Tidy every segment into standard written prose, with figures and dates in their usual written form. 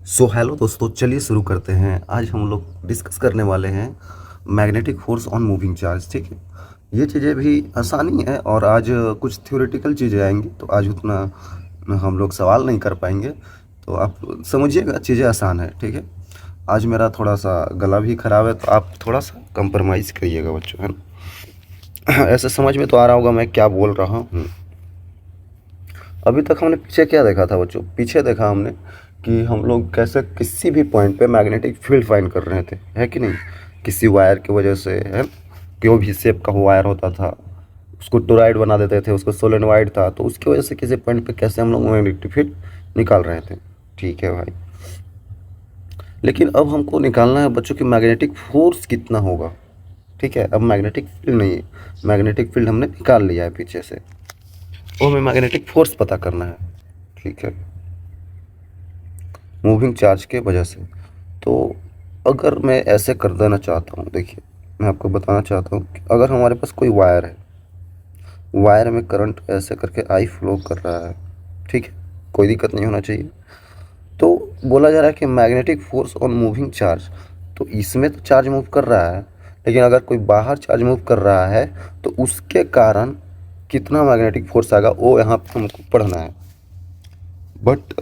Hello दोस्तों, चलिए शुरू करते हैं। आज हम लोग डिस्कस करने वाले हैं magnetic force on moving charge. ठीक है, ये चीज़ें भी आसानी है और आज कुछ थ्योरेटिकल चीज़ें आएंगी, तो आज उतना हम लोग सवाल नहीं कर पाएंगे। तो आप समझिएगा, चीज़ें आसान है। ठीक है, आज मेरा थोड़ा सा गला भी ख़राब है, तो आप थोड़ा सा कंप्रोमाइज़ करिएगा बच्चों, है ना। ऐसे समझ में तो आ रहा होगा मैं क्या बोल रहा हूँ। अभी तक हमने पीछे क्या देखा था बच्चों? पीछे देखा हमने कि हम लोग कैसे किसी भी पॉइंट पे मैग्नेटिक फील्ड फाइंड कर रहे थे, है कि नहीं। किसी वायर की वजह से, है, जो भी शेप का वायर होता था उसको टोरॉइड बना देते थे, उसको सोलेनोइड था, तो उसकी वजह से किसी पॉइंट पे कैसे हम लोग मैग्नेटिक फील्ड निकाल रहे थे। ठीक है भाई, लेकिन अब हमको निकालना है बच्चों कि मैग्नेटिक फोर्स कितना होगा। ठीक है, अब मैग्नेटिक फील्ड नहीं है, मैग्नेटिक फील्ड हमने निकाल लिया है पीछे से, वो हमें मैग्नेटिक फोर्स पता करना है। ठीक है, मूविंग चार्ज के वजह से। तो अगर मैं ऐसे कर देना चाहता हूँ, देखिए मैं आपको बताना चाहता हूँ कि अगर हमारे पास कोई वायर है, वायर में करंट ऐसे करके आई फ्लो कर रहा है, ठीक है, कोई दिक्कत नहीं होना चाहिए। तो बोला जा रहा है कि magnetic force on moving charge, तो इसमें तो चार्ज मूव कर रहा है, लेकिन अगर कोई बाहर चार्ज मूव कर रहा है तो उसके कारण कितना मैग्नेटिक फोर्स आएगा वो यहाँ पे हमको पढ़ना है। बट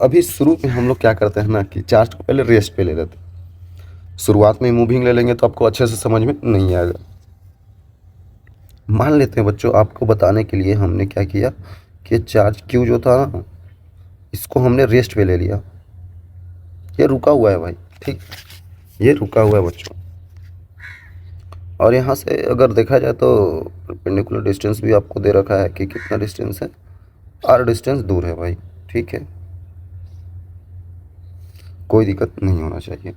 अभी शुरू में हम लोग क्या करते हैं ना कि चार्ज को पहले रेस्ट पे ले लेते हैं। शुरुआत में मूविंग ले लेंगे तो आपको अच्छे से समझ में नहीं आएगा। मान लेते हैं बच्चों, आपको बताने के लिए हमने क्या किया कि चार्ज क्यू जो था ना, इसको हमने रेस्ट पे ले लिया। ये रुका हुआ है भाई, ठीक, ये रुका हुआ है बच्चों। और यहाँ से अगर देखा जाए तो परपेंडिकुलर डिस्टेंस भी आपको दे रखा है कि कितना डिस्टेंस है, आर डिस्टेंस दूर है भाई। ठीक है, कोई दिक्कत नहीं होना चाहिए।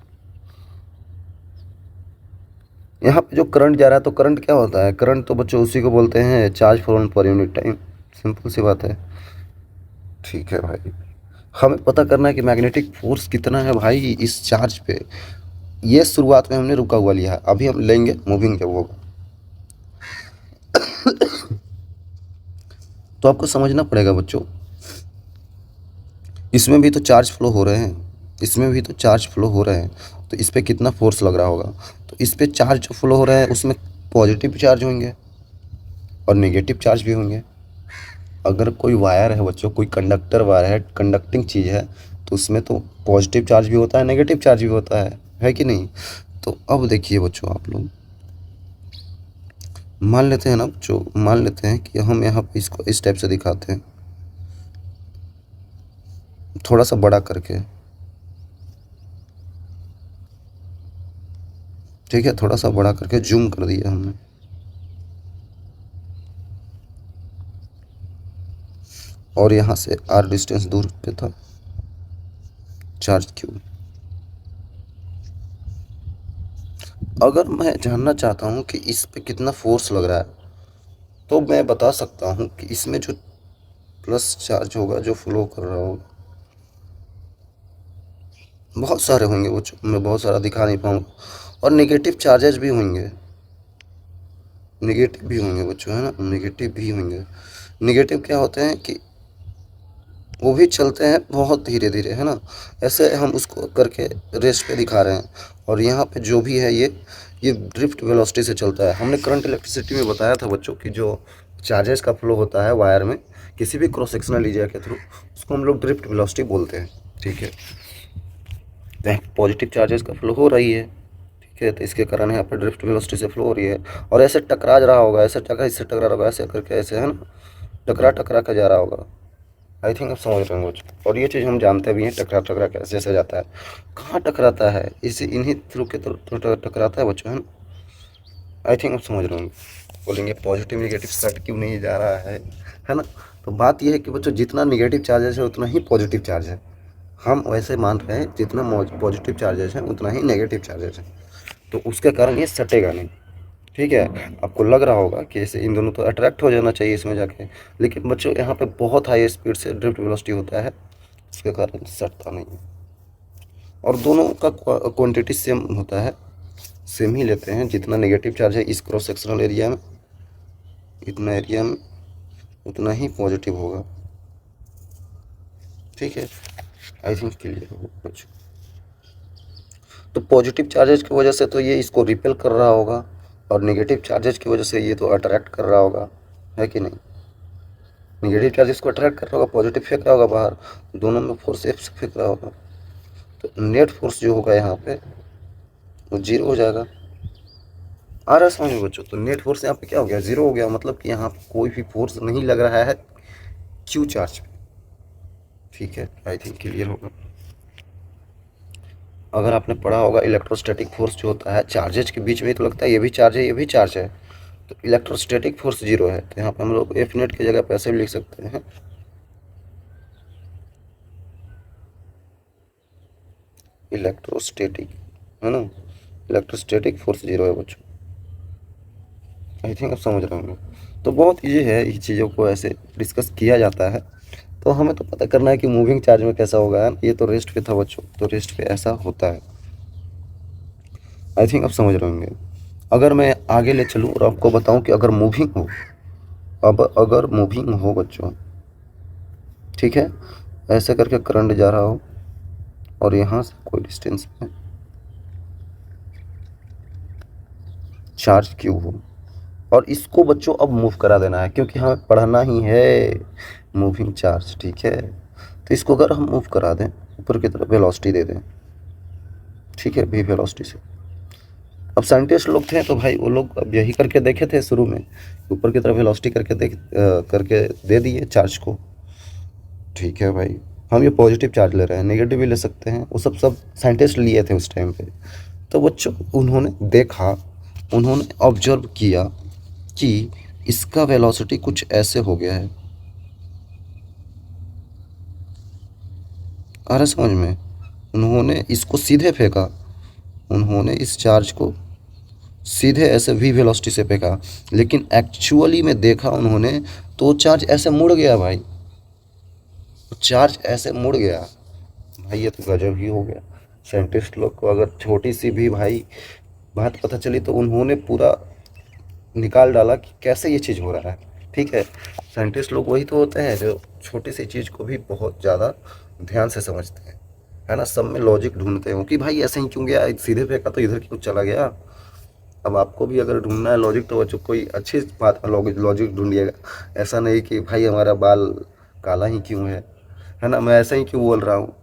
यहाँ पे जो करंट जा रहा है, तो करंट क्या होता है? करंट तो बच्चों उसी को बोलते हैं charge for per unit time. Simple सी बात है। ठीक है भाई, हमें पता करना है कि मैग्नेटिक फोर्स कितना है भाई इस चार्ज पे। ये शुरुआत में हमने रुका हुआ लिया है, अभी हम लेंगे मूविंग जब होगा। तो आपको समझना पड़ेगा बच्चों, इसमें भी तो चार्ज फ्लो हो रहे हैं, इसमें भी तो चार्ज फ्लो हो रहे हैं, तो इस पर कितना फोर्स लग रहा होगा। तो इस पर चार्ज जो फ्लो हो रहा है उसमें पॉजिटिव चार्ज होंगे और नेगेटिव चार्ज भी होंगे। अगर कोई वायर है बच्चों, कोई कंडक्टर वायर है, कंडक्टिंग चीज़ है, तो उसमें तो पॉजिटिव चार्ज भी होता है, नेगेटिव चार्ज भी होता है कि नहीं। तो अब देखिए बच्चों, आप लोग मान लेते हैं ना बच्चों, मान लेते हैं कि हम यहाँ पे इसको इस टाइप से दिखाते हैं, थोड़ा सा बड़ा करके। ठीक है, थोड़ा सा बड़ा करके जूम कर दिया हमने। और यहाँ से आर डिस्टेंस दूर पे था चार्ज क्यू। अगर मैं जानना चाहता हूँ कि इस पे कितना फोर्स लग रहा है, तो मैं बता सकता हूँ कि इसमें जो प्लस चार्ज होगा जो फ्लो कर रहा होगा, बहुत सारे होंगे वो, मैं बहुत सारा दिखा नहीं पाऊँगा। और नेगेटिव चार्जेस भी होंगे, नेगेटिव भी होंगे बच्चों, है ना, नेगेटिव भी होंगे। नेगेटिव क्या होते हैं कि वो भी चलते हैं बहुत धीरे धीरे, है ना। ऐसे हम उसको करके रेस्ट पे दिखा रहे हैं। और यहाँ पे जो भी है ये ड्रिफ्ट वेलोसिटी से चलता है। हमने करंट इलेक्ट्रिसिटी में बताया था बच्चों कि जो चार्जेस का फ्लो होता है वायर में किसी भी क्रॉस सेक्शनल एरिया के थ्रू, उसको हम लोग ड्रिफ्ट वेलोसिटी बोलते हैं। ठीक है, तो पॉजिटिव चार्जेस का फ्लो हो रही है, ठीक है, तो इसके कारण यहाँ पर ड्रिफ्ट वेलोसिटी से फ्लो हो रही है। और ऐसे टकरा रहा होगा, ऐसे टकरा, इससे टकरा रहा होगा, ऐसे करके, ऐसे, है ना, टकरा टकरा कर जा रहा होगा। आई थिंक आप समझ रहे हैं कुछ। और ये चीज़ हम जानते भी हैं, टकरा टकरा कैसे से जाता है, कहाँ टकराता है, इसी इन्हीं थ्रू के थ्रू टकराता है बच्चों, है ना। आई थिंक आप समझ रहे होंगे। बोलेंगे पॉजिटिव नेगेटिव सेट क्यों नहीं जा रहा है ना। तो बात यह है कि बच्चों जितना नेगेटिव चार्जेस है उतना ही पॉजिटिव चार्ज है। हम वैसे मान रहे हैं जितना पॉजिटिव चार्जेस हैं उतना ही नेगेटिव चार्जेस हैं, तो उसके कारण ये सटेगा नहीं। ठीक है, आपको लग रहा होगा कि ऐसे इन दोनों तो अट्रैक्ट हो जाना चाहिए इसमें जाके, लेकिन बच्चों यहाँ पे बहुत हाई स्पीड से ड्रिफ्ट वेलोसिटी होता है, इसके कारण सटता नहीं है। और दोनों का क्वांटिटी सेम होता है, सेम ही लेते हैं। जितना नेगेटिव चार्ज है इस क्रॉस सेक्शनल एरिया में, इतना एरिया में उतना ही पॉजिटिव होगा। ठीक है, आई थिंक क्लियर हो कुछ। तो पॉजिटिव चार्जेज की वजह से तो ये इसको रिपेल कर रहा होगा, और नेगेटिव चार्जेज की वजह से ये तो अट्रैक्ट कर रहा होगा, है कि नहीं? नेगेटिव चार्जेस को अट्रैक्ट कर रहा होगा, पॉजिटिव फेंक रहा होगा बाहर, दोनों में फोर्स एक से फेंक रहा होगा। तो नेट फोर्स जो होगा यहाँ पे वो जीरो हो जाएगा। आ रहा है समझ में बच्चों? तो नेट फोर्स यहाँ पे क्या हो गया, जीरो हो गया। मतलब कि यहाँ पे कोई भी फोर्स नहीं लग रहा है क्यू चार्ज पे। ठीक है, आई थिंक क्लियर होगा। अगर आपने पढ़ा होगा इलेक्ट्रोस्टैटिक फोर्स जो होता है चार्जेज के बीच में ही तो लगता है, ये भी चार्ज है ये भी चार्ज है, तो इलेक्ट्रोस्टैटिक फोर्स जीरो है। तो यहाँ पे हम लोग एफ नेट की जगह पे ऐसे भी लिख सकते हैं, इलेक्ट्रोस्टैटिक, है ना, इलेक्ट्रोस्टैटिक फोर्स जीरो है बच्चों। आई थिंक आप समझ रहे होंगे। तो बहुत ईजी है, ये चीज़ों को ऐसे डिस्कस किया जाता है। तो हमें तो पता करना है कि मूविंग चार्ज में कैसा होगा। ये तो रेस्ट पे था बच्चों, तो रेस्ट पे ऐसा होता है। आई थिंक आप समझ रहे होंगे। अगर मैं आगे ले चलूँ और आपको बताऊं कि अगर मूविंग हो, अब अगर मूविंग हो बच्चों, ठीक है, ऐसे करके करंट जा रहा हो और यहाँ से कोई डिस्टेंस में चार्ज क्यू हो, और इसको बच्चों अब मूव करा देना है, क्योंकि हमें पढ़ना ही है मूविंग चार्ज, ठीक है। तो इसको अगर हम मूव करा दें ऊपर की तरफ, वेलोसिटी दे दें, ठीक है, भी वेलोसिटी से। अब साइंटिस्ट लोग थे तो भाई वो लोग अब यही करके देखे थे शुरू में, ऊपर की तरफ वेलोसिटी करके दे दिए चार्ज को। ठीक है भाई, हम ये पॉजिटिव चार्ज ले रहे हैं, नेगेटिव भी ले सकते हैं, वो सब साइंटिस्ट लिए थे उस टाइम पे। तो बच्चों उन्होंने देखा, उन्होंने ऑब्जर्व किया कि इसका वेलोसिटी कुछ ऐसे हो गया है। आ रहा समझ में? उन्होंने इसको सीधे फेंका, उन्होंने इस चार्ज को सीधे ऐसे वी वेलोसिटी से फेंका, लेकिन एक्चुअली में देखा उन्होंने तो चार्ज ऐसे मुड़ गया भाई, चार्ज ऐसे मुड़ गया। भाई ये तो गजब ही हो गया। साइंटिस्ट लोग को अगर छोटी सी भी भाई बात पता चली तो उन्होंने पूरा निकाल डाला कि कैसे ये चीज़ हो रहा है। ठीक है, साइंटिस्ट लोग वही तो होते हैं जो छोटी सी चीज़ को भी बहुत ज़्यादा ध्यान से समझते हैं, है ना, सब में लॉजिक ढूंढते हैं कि भाई ऐसे ही क्यों गया, सीधे फेंका तो इधर क्यों चला गया। अब आपको भी अगर ढूंढना है लॉजिक तो बच्चों कोई अच्छी बात में लॉजिक ढूंढिएगा। ऐसा नहीं कि भाई हमारा बाल काला ही क्यों है ना, मैं ऐसा ही क्यों बोल रहा हूँ,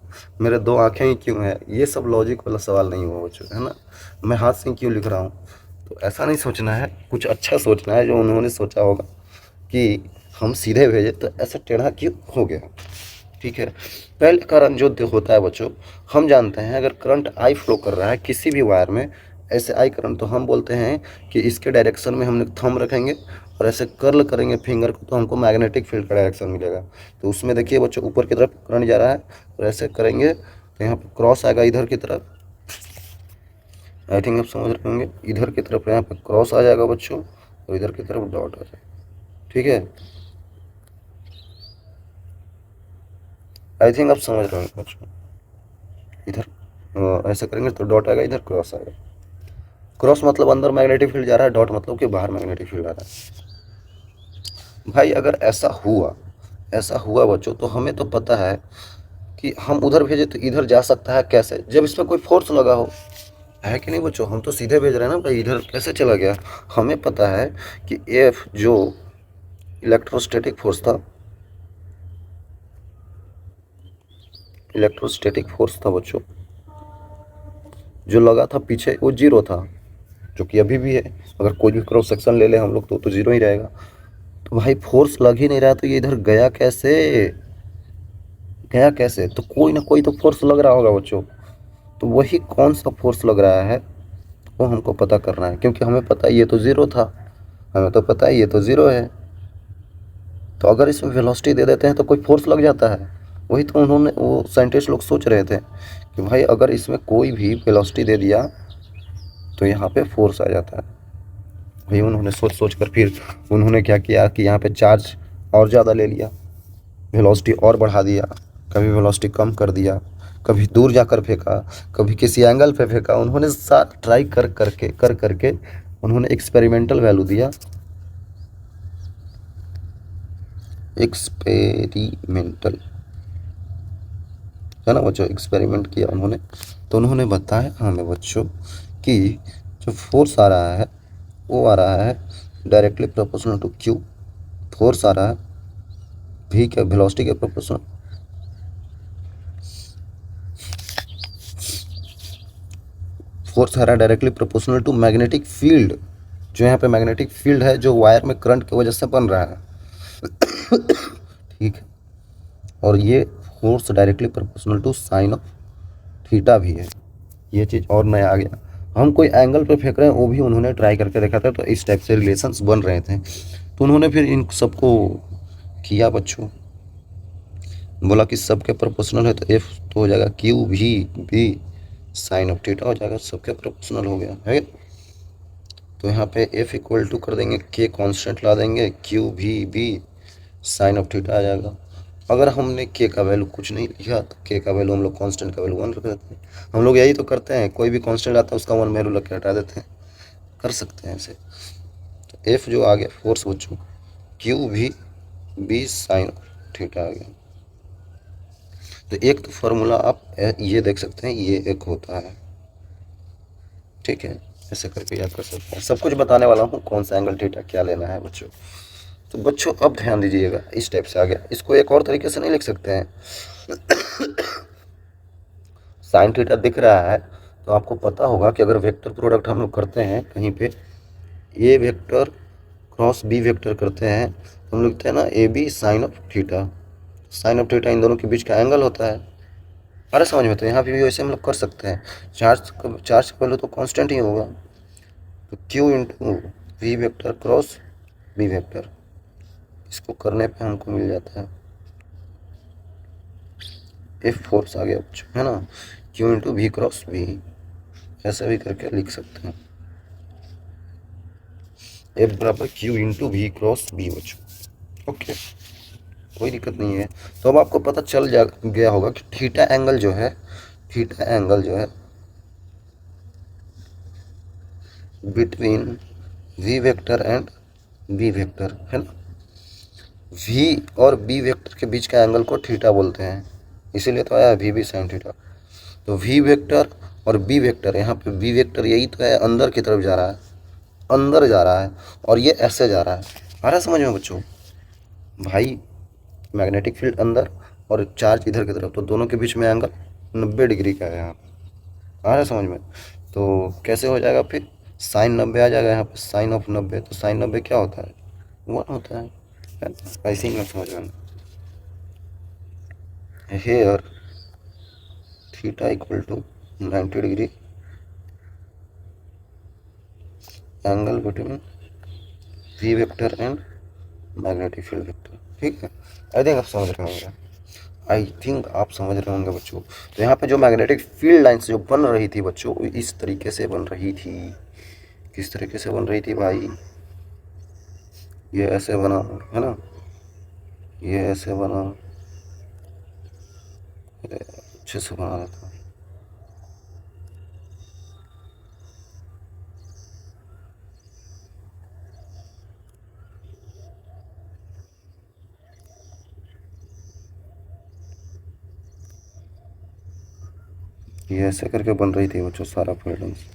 मेरे दो आँखें ही क्यों है, ये सब लॉजिक वाला सवाल नहीं हुआ बच्चों, है ना, मैं हाथ से क्यों लिख रहा हूँ। तो ऐसा नहीं सोचना है, कुछ अच्छा सोचना है जो उन्होंने सोचा होगा कि हम सीधे भेजे तो ऐसा टेढ़ा क्यों हो गया। ठीक है, पहले कारण जो होता है बच्चों, हम जानते हैं अगर करंट आई फ्लो कर रहा है किसी भी वायर में, ऐसे आई करंट, तो हम बोलते हैं कि इसके डायरेक्शन में हमने थंब रखेंगे और ऐसे कर्ल करेंगे फिंगर को तो हमको मैग्नेटिक फील्ड का डायरेक्शन मिलेगा। तो उसमें देखिए बच्चों ऊपर की तरफ करंट जा रहा है और ऐसे करेंगे तो यहाँ पर क्रॉस आएगा इधर की तरफ। आई थिंक आप समझ रहे होंगे, इधर की तरफ यहाँ पर क्रॉस आ जाएगा बच्चों और इधर की तरफ डॉट आ जाएगा। ठीक है, आई थिंक आप समझ रहे होंगे बच्चों। इधर ऐसे करेंगे तो डॉट आएगा, इधर क्रॉस आएगा। क्रॉस मतलब अंदर मैग्नेटिक फील्ड जा रहा है, डॉट मतलब कि बाहर मैग्नेटिक फील्ड आ रहा है। भाई अगर ऐसा हुआ बच्चों, तो हमें तो पता है कि हम उधर भेजे तो इधर जा सकता है कैसे, जब इसमें कोई फोर्स लगा हो, है कि नहीं बच्चों। हम तो सीधे भेज रहे हैं ना भाई, इधर कैसे चला गया। हमें पता है कि एफ जो इलेक्ट्रोस्टैटिक फोर्स था, इलेक्ट्रोस्टैटिक फोर्स था बच्चों जो लगा था पीछे, वो जीरो था, जो कि अभी भी है। अगर कोई भी क्रॉस सेक्शन ले ले हम लोग तो जीरो ही रहेगा। तो भाई फोर्स लग ही नहीं रहा, तो ये इधर गया कैसे, गया कैसे, तो कोई ना कोई तो फोर्स लग रहा होगा बच्चों। तो वही कौन सा फोर्स लग रहा है वो हमको पता करना है, क्योंकि हमें पता है ये तो ज़ीरो था, हमें तो पता है ये तो ज़ीरो है। तो अगर इसमें वेलोसिटी दे देते हैं तो कोई फोर्स लग जाता है। वही तो उन्होंने, वो साइंटिस्ट लोग सोच रहे थे कि भाई अगर इसमें कोई भी वेलोसिटी दे दिया तो यहाँ पे फोर्स आ जाता है। भाई उन्होंने सोच सोच कर फिर उन्होंने क्या किया कि यहाँ पे चार्ज और ज़्यादा ले लिया, वेलोसिटी और बढ़ा दिया, कभी वेलोसिटी कम कर दिया, कभी दूर जाकर फेंका, कभी किसी एंगल पे फेंका। उन्होंने सारा ट्राई कर करके उन्होंने एक्सपेरिमेंटल वैल्यू दिया, एक्सपेरिमेंटल है ना बच्चों, एक्सपेरिमेंट किया उन्होंने। तो उन्होंने बताया हमें बच्चों कि जो फोर्स आ रहा है वो आ रहा है directly proportional to Q. Force आ रहा है v के वेलोसिटी के प्रोपोर्शनल। फोर्स आ रहा है directly proportional to magnetic field, जो यहाँ पे मैग्नेटिक फील्ड है जो वायर में करंट की वजह से बन रहा है। ठीक है, और ये force directly proportional to sine of theta भी है। ये चीज़ और नया आ गया। हम कोई एंगल पे फेंक रहे हैं वो भी उन्होंने ट्राई करके देखा था, तो इस टाइप से रिलेशंस बन रहे थे। तो उन्होंने फिर इन सबको किया बच्चों, बोला कि सबके प्रोपोर्शनल है तो एफ तो हो जाएगा क्यू भी बी साइन ऑफ थीटा हो जाएगा, सबके प्रोपोर्शनल हो गया है। तो यहाँ पे एफ इक्वल टू कर देंगे के कांस्टेंट ला देंगे, क्यू भी बी साइन ऑफ थीटा आ जाएगा। अगर हमने के का वैल्यू कुछ नहीं लिखा तो के का वैल्यू हम लोग कांस्टेंट का वैल्यू 1 रख देते हैं। हम लोग यही तो करते हैं, कोई भी कांस्टेंट आता है उसका 1 वैल्यू लग के हटा देते हैं, कर सकते हैं ऐसे। तो एफ जो आ गया फोर्स बच्चों क्यू भी बी साइन ऑफ थीटा आ गया। तो एक तो फार्मूला आप ये देख सकते हैं, ये एक होता है, ठीक है, ऐसे करके याद कर सकते हैं। सब कुछ बताने वाला हूँ कौन सा एंगल थीटा क्या लेना है बच्चों। तो बच्चों अब ध्यान दीजिएगा, इस टाइप से आ गया। इसको एक और तरीके से नहीं लिख सकते हैं। साइन थीटा दिख रहा है तो आपको पता होगा कि अगर वेक्टर प्रोडक्ट हम लोग करते हैं कहीं पे, A vector cross B vector करते हैं, हम लोग लिखते हैं ना A B sine of theta. Sine of theta इन दोनों के बीच का एंगल होता है। अरे समझ में, तो यहाँ पे भी वैसे हम लोग कर सकते हैं। चार्ज का वैल्यू तो कांस्टेंट ही होगा, तो q into we vector cross B vector, इसको करने पे हमको मिल जाता है एफ फोर्स आ गया बच्चों, है ना, q into we cross B, ऐसा भी करके लिख सकते हैं। एफ बराबर q into we cross B बच्चों। ओके, कोई दिक्कत नहीं है। तो अब आपको पता चल गया होगा कि थीटा एंगल जो है, थीटा एंगल जो है between v vector and B vector, है ना। वी और बी वेक्टर के बीच का एंगल को थीटा बोलते हैं, इसीलिए तो आया वी बी साइन थीटा। तो वी वेक्टर और बी वेक्टर, यहाँ पे बी वेक्टर यही तो है, अंदर की तरफ जा रहा है, अंदर जा रहा है, और ये ऐसे जा रहा है। आ रहा है समझ में बच्चों? भाई मैग्नेटिक फील्ड अंदर और चार्ज इधर की तरफ, तो दोनों के बीच में एंगल 90 डिग्री का है यहाँ पे। आ रहा है समझ में? तो कैसे हो जाएगा फिर? साइन 90 आ जाएगा यहाँ पे, साइन ऑफ 90। तो साइन 90 क्या होता है? 1 होता है। ऐसे ही मैं समझ में here theta equal to 90 degree angle between v vector and magnetic field vector. ठीक है, आई थिंक आप समझ रहे होंगे, आई थिंक आप समझ रहे होंगे बच्चों। तो यहाँ पे जो मैग्नेटिक फील्ड लाइन्स जो बन रही थी बच्चों, इस तरीके से बन रही थी। किस तरीके से बन रही थी भाई? ये ऐसे बना, है ना, ये ऐसे बना, अच्छे से बना रहता। ये ऐसे करके बन रही थी बच्चों सारा फील्ड लाइन्स।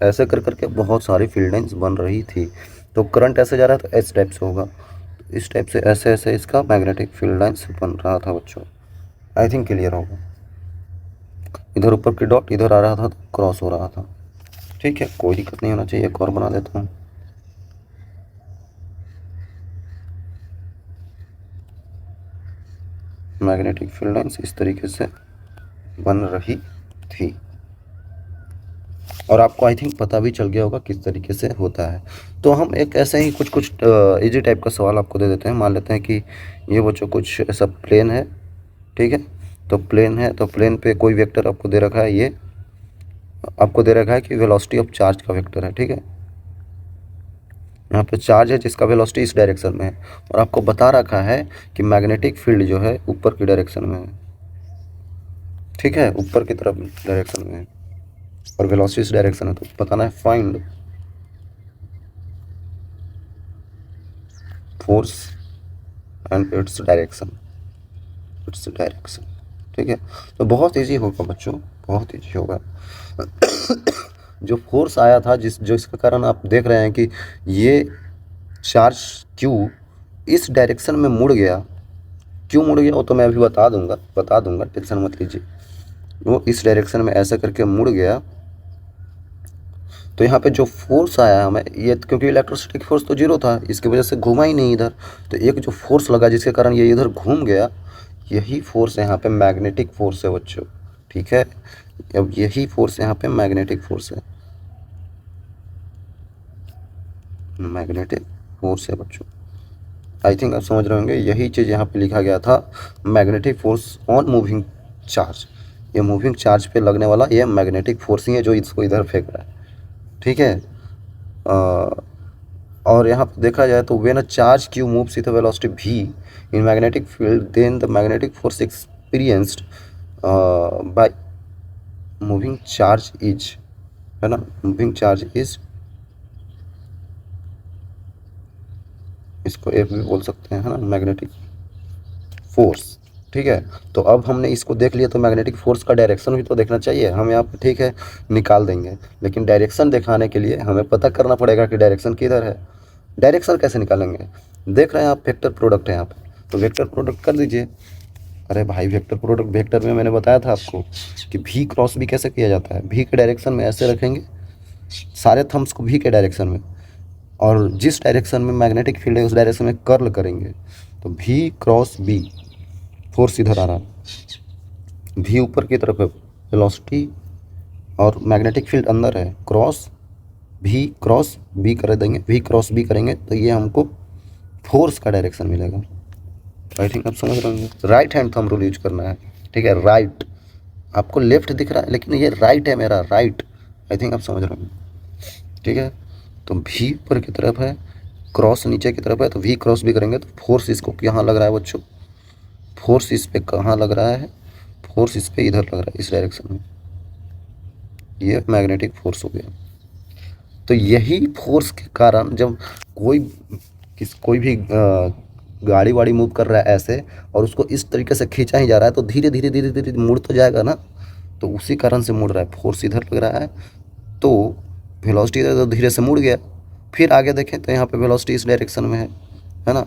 ऐसे कर करके बहुत सारी फील्ड लाइन्स बन रही थी। तो करंट ऐसे जा रहा था, इस टाइप से होगा, इस टाइप से ऐसे ऐसे इसका मैग्नेटिक फील्ड लाइन्स बन रहा था बच्चों। आई थिंक क्लियर होगा। इधर ऊपर की डॉट इधर आ रहा था तो क्रॉस हो रहा था। ठीक है, कोई दिक्कत नहीं होना चाहिए। एक और बना देता हूँ। मैग्नेटिक फील्ड लाइन्स इस तरीके से बन रही थी, और आपको आई थिंक पता भी चल गया होगा किस तरीके से होता है। तो हम एक ऐसे ही कुछ कुछ इजी टाइप का सवाल आपको दे देते हैं। मान लेते हैं कि ये बच्चों कुछ ऐसा प्लेन है, ठीक है। तो प्लेन है, तो प्लेन पे कोई वेक्टर आपको दे रखा है, ये आपको दे रखा है कि वेलोसिटी ऑफ चार्ज का वेक्टर है, ठीक है। यहाँ पे चार्ज है जिसका वेलोसिटी इस डायरेक्शन में है, और आपको बता रखा है कि मैग्नेटिक फील्ड जो है ऊपर की डायरेक्शन में है, ठीक है, ऊपर की तरफ डायरेक्शन में है, और वेलोसिटी इस डायरेक्शन है। तो बताना है find force and its direction, ठीक है। तो बहुत ईजी होगा बच्चों, बहुत ईजी होगा। जो फोर्स आया था जिसके कारण आप देख रहे हैं कि ये चार्ज क्यू इस डायरेक्शन में मुड़ गया, क्यों मुड़ गया वो तो मैं अभी बता दूंगा, टेंशन मत लीजिए। वो इस डायरेक्शन में ऐसा करके मुड़ गया, तो यहाँ पे जो फोर्स आया हमें, ये क्योंकि इलेक्ट्रोस्टैटिक फोर्स तो जीरो था, इसकी वजह से घूमा ही नहीं इधर, तो एक जो फोर्स लगा जिसके कारण ये इधर घूम गया, यही फोर्स यहाँ पे मैग्नेटिक फोर्स है बच्चों, ठीक है। अब यही फोर्स यहाँ पे मैग्नेटिक फोर्स है, मैग्नेटिक फोर्स है बच्चों। आई थिंक आप समझ रहे होंगे, यही चीज़ यहाँ पे लिखा गया था, magnetic force on moving charge. ये मूविंग चार्ज पे लगने वाला ये मैग्नेटिक फोर्स ही है जो इसको इधर फेंक रहा है, ठीक है। और यहाँ पे देखा जाए तो when a charge q moves with velocity v in magnetic field, then the magnetic force experienced by moving charge is, है ना, मूविंग चार्ज इज, इसको F भी बोल सकते हैं, है ना, मैग्नेटिक फोर्स, ठीक है। तो अब हमने इसको देख लिया, तो मैग्नेटिक फोर्स का डायरेक्शन भी तो देखना चाहिए हम यहाँ पे, ठीक है, निकाल देंगे, लेकिन डायरेक्शन दिखाने के लिए हमें पता करना पड़ेगा कि डायरेक्शन किधर है। डायरेक्शन कैसे निकालेंगे, देख रहे हैं आप वेक्टर प्रोडक्ट है यहाँ पे, तो वेक्टर प्रोडक्ट कर दीजिए। अरे भाई वेक्टर प्रोडक्ट, वेक्टर में मैंने बताया था आपको कि भी क्रॉस भी कैसे किया जाता है, भी के डायरेक्शन में ऐसे रखेंगे सारे थम्स को भी के डायरेक्शन में, और जिस डायरेक्शन में मैग्नेटिक फील्ड है उस डायरेक्शन में कर्ल करेंगे, तो भी क्रॉस बी, फोर्स इधर आ रहा है, भी ऊपर की तरफ है वेलोसिटी, और मैग्नेटिक फील्ड अंदर है, क्रॉस बी कर देंगे, वी क्रॉस बी करेंगे तो ये हमको फोर्स का डायरेक्शन मिलेगा। आई थिंक आप समझ रहे होंगे, right hand thumb rule use करना है, ठीक है। राइट, आपको लेफ्ट दिख रहा है लेकिन ये राइट है मेरा, राइट। आई थिंक आप समझ रहे होंगे, ठीक है। तो भी ऊपर की तरफ है, क्रॉस नीचे की तरफ है, तो वी क्रॉस भी करेंगे तो फोर्स इसको यहाँ लग रहा है बच्चों, फोर्स इस पे कहाँ लग रहा है, फोर्स इस पे इधर लग रहा है, इस डायरेक्शन में, ये मैग्नेटिक फोर्स हो गया। तो यही फोर्स के कारण जब कोई भी गाड़ी वाड़ी मूव कर रहा है ऐसे, और उसको इस तरीके से खींचा ही जा रहा है, तो धीरे धीरे धीरे धीरे मुड़ तो जाएगा ना, तो उसी कारण से मुड़ रहा है, फोर्स इधर लग रहा है, तो वेलोसिटी इधर तो धीरे से मुड़ गया। फिर आगे देखें तो यहाँ पे वेलोसिटी इस डायरेक्शन में है ना,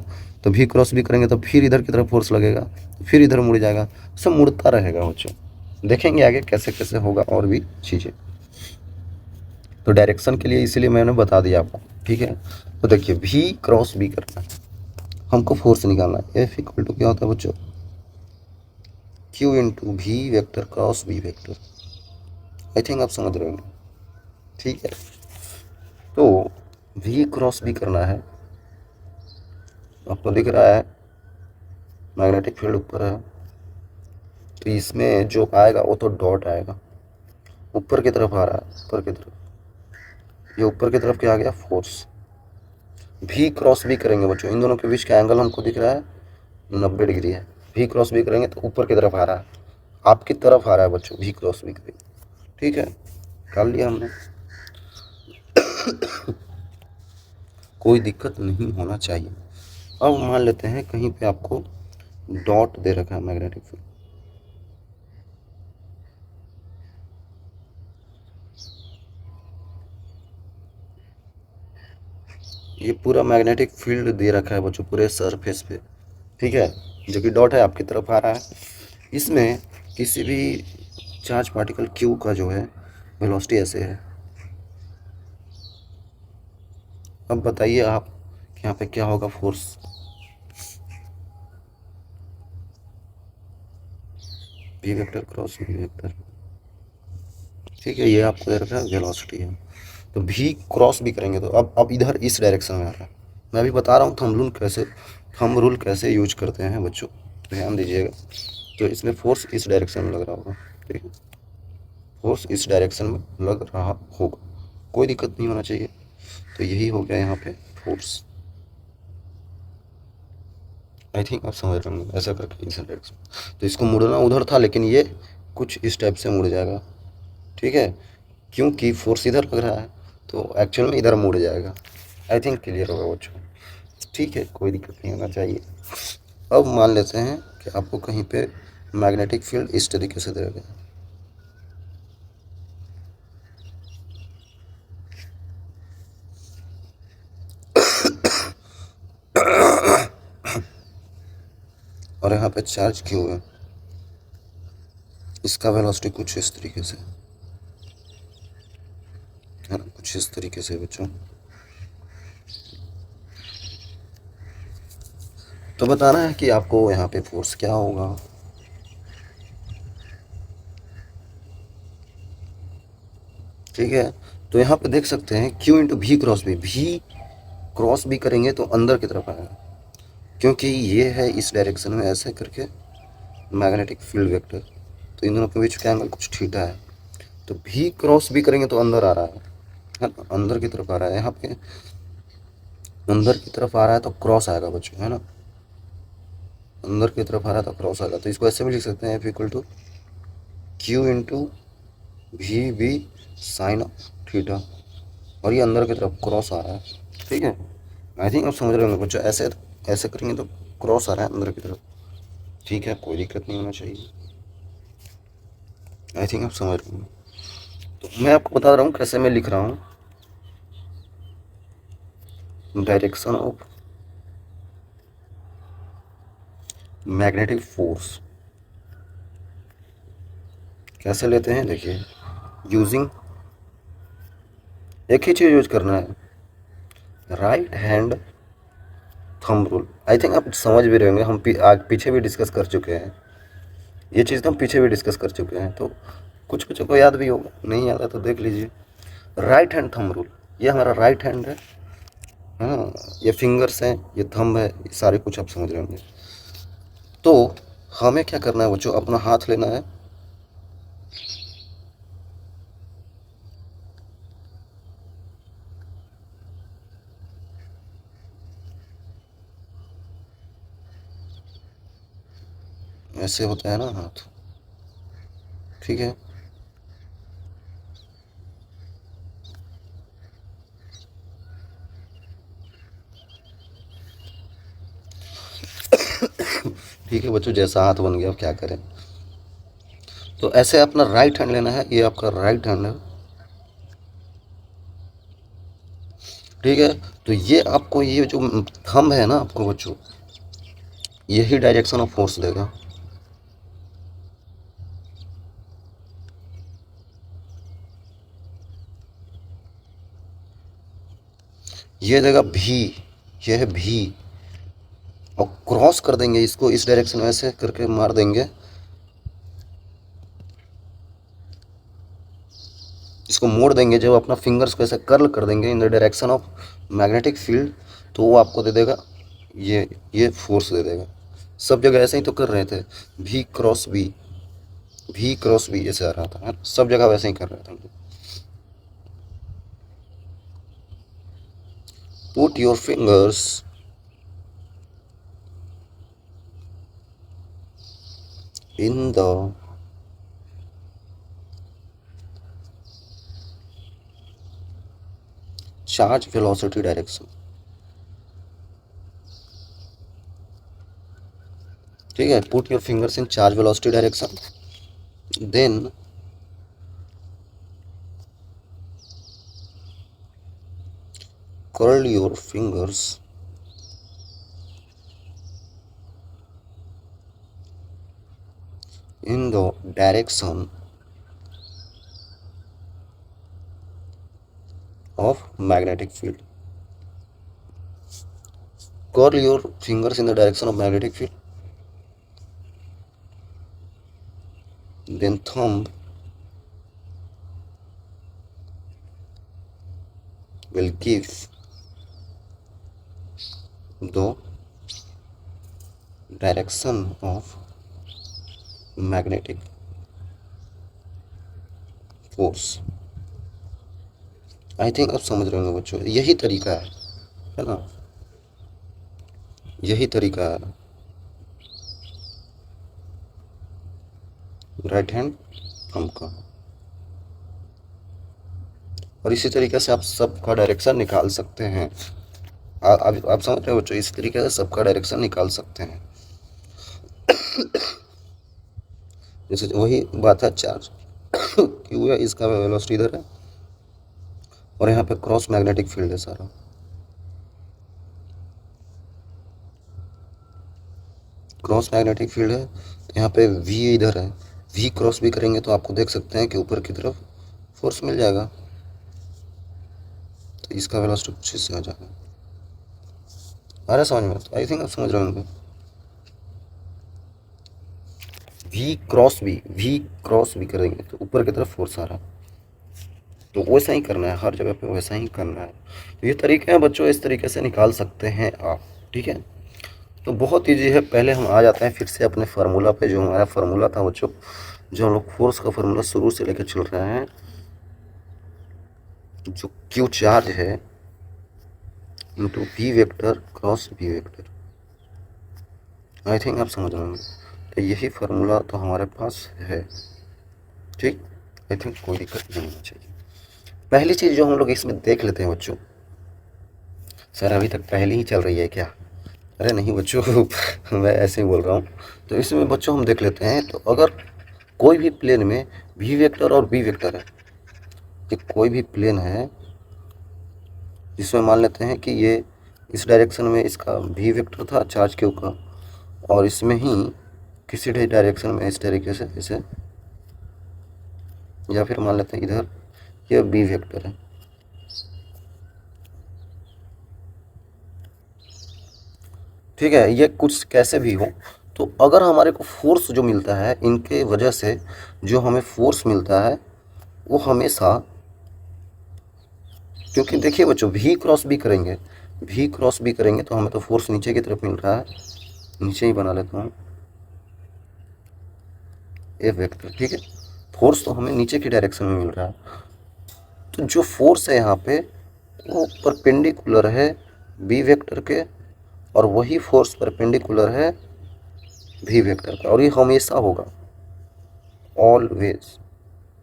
तो भी क्रॉस भी करेंगे तो फिर इधर की तरफ फोर्स लगेगा, फिर इधर मुड़ जाएगा, सब मुड़ता रहेगा बच्चों। देखेंगे आगे कैसे कैसे होगा और भी चीज़ें। तो डायरेक्शन के लिए इसीलिए मैंने बता दिया आपको, ठीक है। तो देखिए भी क्रॉस बी करना है, हमको फोर्स निकालना है, एफ इक्वल टू क्या होता है बच्चों, q into v vector cross B vector. I think आप समझ रहे होंगे, ठीक है। तो भी क्रॉस बी करना है, आपको दिख रहा है मैग्नेटिक फील्ड ऊपर है, तो इसमें जो आएगा वो तो डॉट आएगा, ऊपर की तरफ आ रहा है, ऊपर की तरफ, ये ऊपर की तरफ क्या आ गया, फोर्स। भी क्रॉस भी करेंगे बच्चों, इन दोनों के बीच का एंगल हमको दिख रहा है 90 डिग्री है, भी क्रॉस भी करेंगे तो ऊपर की तरफ आ रहा है, आपकी तरफ आ रहा है बच्चों, भी क्रॉस भी करेंगे, ठीक है, कर लिया हमने। कोई दिक्कत नहीं होना चाहिए। अब मान लेते हैं कहीं पे आपको डॉट दे रखा है मैग्नेटिक फील्ड, ये पूरा मैग्नेटिक फील्ड दे रखा है बच्चों पूरे सरफेस पे, ठीक है, जो कि डॉट है आपकी तरफ आ रहा है। इसमें किसी भी चार्ज पार्टिकल क्यू का जो है वेलोसिटी ऐसे है। अब बताइए आप कि यहाँ पे क्या होगा, फोर्स, भी वेक्टर क्रॉस भी वेक्टर, ठीक है, ये आपको दे रखा है वेलोसिटी है। तो भी क्रॉस भी करेंगे तो अब इधर इस डायरेक्शन में आ रहा है, मैं अभी बता रहा हूँ थंब रूल कैसे यूज करते हैं बच्चों, ध्यान दीजिएगा। तो इसमें फोर्स इस डायरेक्शन में लग रहा होगा, ठीक है, फोर्स इस डायरेक्शन में लग रहा होगा, कोई दिक्कत नहीं होना चाहिए। तो यही हो गया यहाँ पे फोर्स। आई थिंक आप समझ रहे होंगे, ऐसा करके इस डायरेक्शन, तो इसको मुड़ना उधर था लेकिन ये कुछ इस टाइप से मुड़ जाएगा, ठीक है, क्योंकि फोर्स इधर लग रहा है तो एक्चुअल में इधर मुड़ जाएगा। आई थिंक क्लियर होगा बच्चों। ठीक है, कोई दिक्कत नहीं होना चाहिए। अब मान लेते हैं कि आपको कहीं पे मैग्नेटिक फील्ड इस तरीके से दिया गया, और यहाँ पे चार्ज क्यों है, इसका वेलोसिटी कुछ इस तरीके से है ना, कुछ इस तरीके से बच्चों। तो बताना है कि आपको यहाँ पे फोर्स क्या होगा। ठीक है, तो यहाँ पे देख सकते हैं Q इंटू भी क्रॉस बी, भी क्रॉस भी करेंगे तो अंदर की तरफ आएगा, क्योंकि ये है इस डायरेक्शन में ऐसे करके मैग्नेटिक फील्ड वेक्टर, तो इन दोनों के बीच का एंगल कुछ थीटा है, तो भी क्रॉस भी करेंगे तो अंदर आ रहा है ना, अंदर की तरफ आ रहा है, यहाँ पे अंदर की तरफ आ रहा है तो क्रॉस आएगा बच्चों, है ना, अंदर की तरफ आ रहा है तो क्रॉस आएगा, तो इसको ऐसे भी लिख सकते हैं, F equal to Q into v B sine of theta, और ये अंदर की तरफ क्रॉस आ रहा है। ठीक है, आई थिंक आप समझ रहे होंगे बच्चों, ऐसे ऐसे करेंगे तो क्रॉस आ रहा है अंदर की तरफ। ठीक है, कोई दिक्कत नहीं होना चाहिए, आई थिंक आप समझ रहे होंगे। तो मैं आपको बता रहा हूँ कैसे मैं लिख रहा हूँ, डायरेक्शन ऑफ मैग्नेटिक फोर्स कैसे लेते हैं, देखिए यूजिंग एक ही चीज़ यूज करना है, राइट हैंड थंब रूल। आई थिंक आप समझ भी रहे होंगे, हम आज पीछे भी डिस्कस कर चुके हैं ये चीज़, तो हम पीछे भी डिस्कस कर चुके हैं, तो कुछ बच्चों को याद भी होगा, नहीं याद है तो देख लीजिए। राइट हैंड थंब रूल, ये हमारा राइट हैंड है, हाँ, ये फिंगर्स हैं, ये थंब है, ये सारे कुछ आप समझ रहे होंगे। तो हमें क्या करना है बच्चों, अपना हाथ लेना है, ऐसे होता है ना हाथ, ठीक है, ठीक है बच्चों, जैसा हाथ बन गया अब क्या करें। तो ऐसे अपना राइट हैंड लेना है, ये आपका राइट हैंड है, ठीक है। तो ये आपको ये जो थंब है ना आपको बच्चों, यही डायरेक्शन ऑफ फोर्स देगा, ये देगा भी, ये है भी, और क्रॉस कर देंगे इसको इस डायरेक्शन में, ऐसे करके मार देंगे, इसको मोड़ देंगे, जब अपना फिंगर्स को ऐसे कर्ल कर देंगे in the direction of magnetic field, तो वो आपको दे देगा ये फोर्स दे देगा। सब जगह ऐसे ही तो कर रहे थे, भी क्रॉस बी, भी क्रॉस बी ऐसे आ रहा था, है ना? सब जगह वैसे ही कर रहे थे हम लोग। Put your fingers in the charge velocity direction, ठीक है, put your fingers in charge velocity direction, then curl your fingers in the direction of magnetic field. Curl your fingers in the direction of magnetic field. Then thumb will give the direction of magnetic force. I think आप समझ रहे होंगे बच्चों, यही तरीका है ना, यही तरीका है राइट हैंड थंब का, और इसी तरीके से आप सबका डायरेक्शन निकाल सकते हैं। आप समझ रहे हो बच्चों, इस तरीके से सबका डायरेक्शन निकाल सकते हैं। जैसे वही बात है चार्ज क्यू है, इसका वेलोसिटी इधर है और यहाँ पे क्रॉस मैग्नेटिक फील्ड है सारा। क्रॉस मैग्नेटिक फील्ड है तो यहाँ पे वी इधर है, वी क्रॉस भी करेंगे तो आपको देख सकते हैं कि ऊपर की तरफ फोर्स मिल जाएगा, तो इसका वेलोसिटी कुछ इससे आ जाएगा। आ रहा है समझ में? आई थिंक आप समझ रहे होंगे। वी क्रॉस भी करेंगे तो ऊपर की तरफ फोर्स आ रहा है, तो वैसा ही करना है, हर जगह पे वैसा ही करना है। तो ये तरीके हैं बच्चों, इस तरीके से निकाल सकते हैं आप, ठीक है। तो बहुत ईजी है। पहले हम आ जाते हैं फिर से अपने फार्मूला पे, जो हमारा फार्मूला था बच्चों, जो हम लोग फोर्स का फार्मूला शुरू से लेकर चल रहे हैं, जो क्यू चार्ज है into we vector cross v vector. I think आप समझ रहे होंगे। तो यही फार्मूला तो हमारे पास है, ठीक। आई थिंक कोई दिक्कत नहीं होनी चाहिए। पहली चीज़ जो हम लोग इसमें देख लेते हैं बच्चों, सर अभी तक पहली ही चल रही है क्या? अरे नहीं बच्चों मैं ऐसे ही बोल रहा हूँ। तो इसमें बच्चों हम देख लेते हैं, तो अगर कोई भी प्लेन में वी वेक्टर और बी वेक्टर है, ये कोई भी प्लेन है जिसमें मान लेते हैं कि ये इस डायरेक्शन में इसका वी वेक्टर था चार्ज क्यू का, और इसमें ही किसी भी डायरेक्शन में इस तरीके से इसे, या फिर मान लेते हैं इधर ये बी वेक्टर है, ठीक है। ये कुछ कैसे भी हो, तो अगर हमारे को फोर्स जो मिलता है इनके वजह से, जो हमें फोर्स मिलता है वो हमेशा, क्योंकि देखिए बच्चों वी क्रॉस भी करेंगे तो हमें तो फोर्स नीचे की तरफ मिल रहा है, नीचे ही बना लेता हूँ ए वेक्टर, ठीक है। फोर्स तो हमें नीचे की डायरेक्शन में मिल रहा है, तो जो फोर्स है यहाँ पे वो परपेंडिकुलर है बी वेक्टर के, और वही फोर्स परपेंडिकुलर है वी वेक्टर का, और ये हमेशा होगा, ऑलवेज,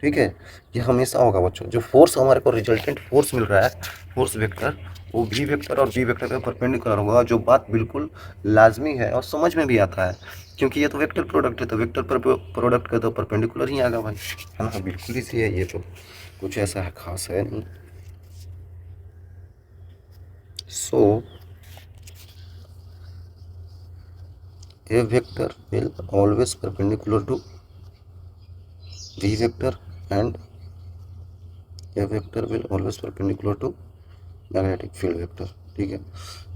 ठीक है। ये हमेशा होगा बच्चों। जो फोर्स हमारे को रिजल्टेंट फोर्स मिल रहा है, फोर्स वेक्टर, वो वी वेक्टर और बी वेक्टर का परपेंडिकुलर होगा, जो बात बिल्कुल लाजमी है और समझ में भी आता है, क्योंकि ये तो वेक्टर प्रोडक्ट है, तो वेक्टर प्रोडक्ट का तो परपेंडिकुलर ही आएगा भाई, है ना। बिल्कुल इसी है, ये तो कुछ ऐसा है खास है नहीं। So A vector will always perpendicular to V vector and A vector will always perpendicular to magnetic field vector, ठीक है।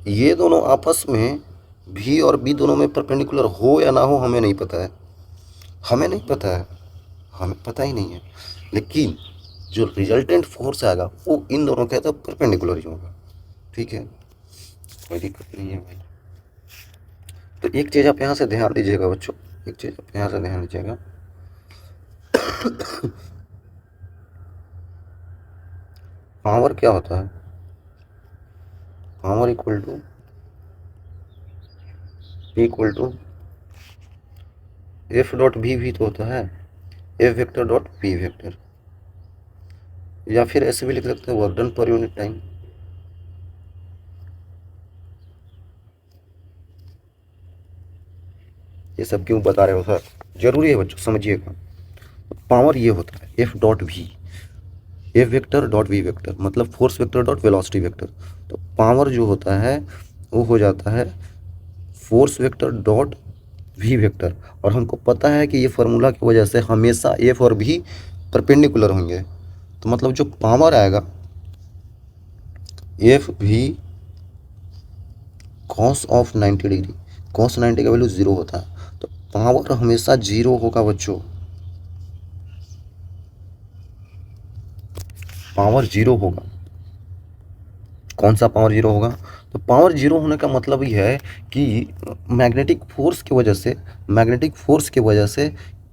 ये दोनों आपस में भी और बी दोनों में परपेंडिकुलर हो या ना हो हमें नहीं पता है, हमें नहीं पता है, हमें पता ही नहीं है, लेकिन जो रिजल्टेंट फोर्स आएगा वो इन दोनों के तो परपेंडिकुलर ही होगा, ठीक है। कोई दिक्कत नहीं है भाई। तो एक चीज़ आप यहाँ से ध्यान दीजिएगा बच्चों, एक चीज़ आप यहाँ से ध्यान दीजिएगा, पावर क्या होता है? Power equal to F dot v तो होता है F vector dot P vector, या फिर ऐसे भी लिख सकते हैं work done per unit time. ये सब क्यों बता रहे हो सर? जरूरी है बच्चों, समझिएगा। पावर ये होता है F dot V, F vector dot V vector, मतलब force vector dot velocity vector. तो पावर जो होता है वो हो जाता है force vector dot V vector, और हमको पता है कि ये फार्मूला की वजह से हमेशा एफ और वी परपेंडिकुलर होंगे, तो मतलब जो पावर आएगा F v cos of 90 degree, cos 90 का वैल्यू 0 होता है, तो पावर हमेशा 0 होगा बच्चों, पावर 0 होगा। कौन सा पावर 0 होगा? तो पावर 0 होने का मतलब ही है कि मैग्नेटिक फोर्स की वजह से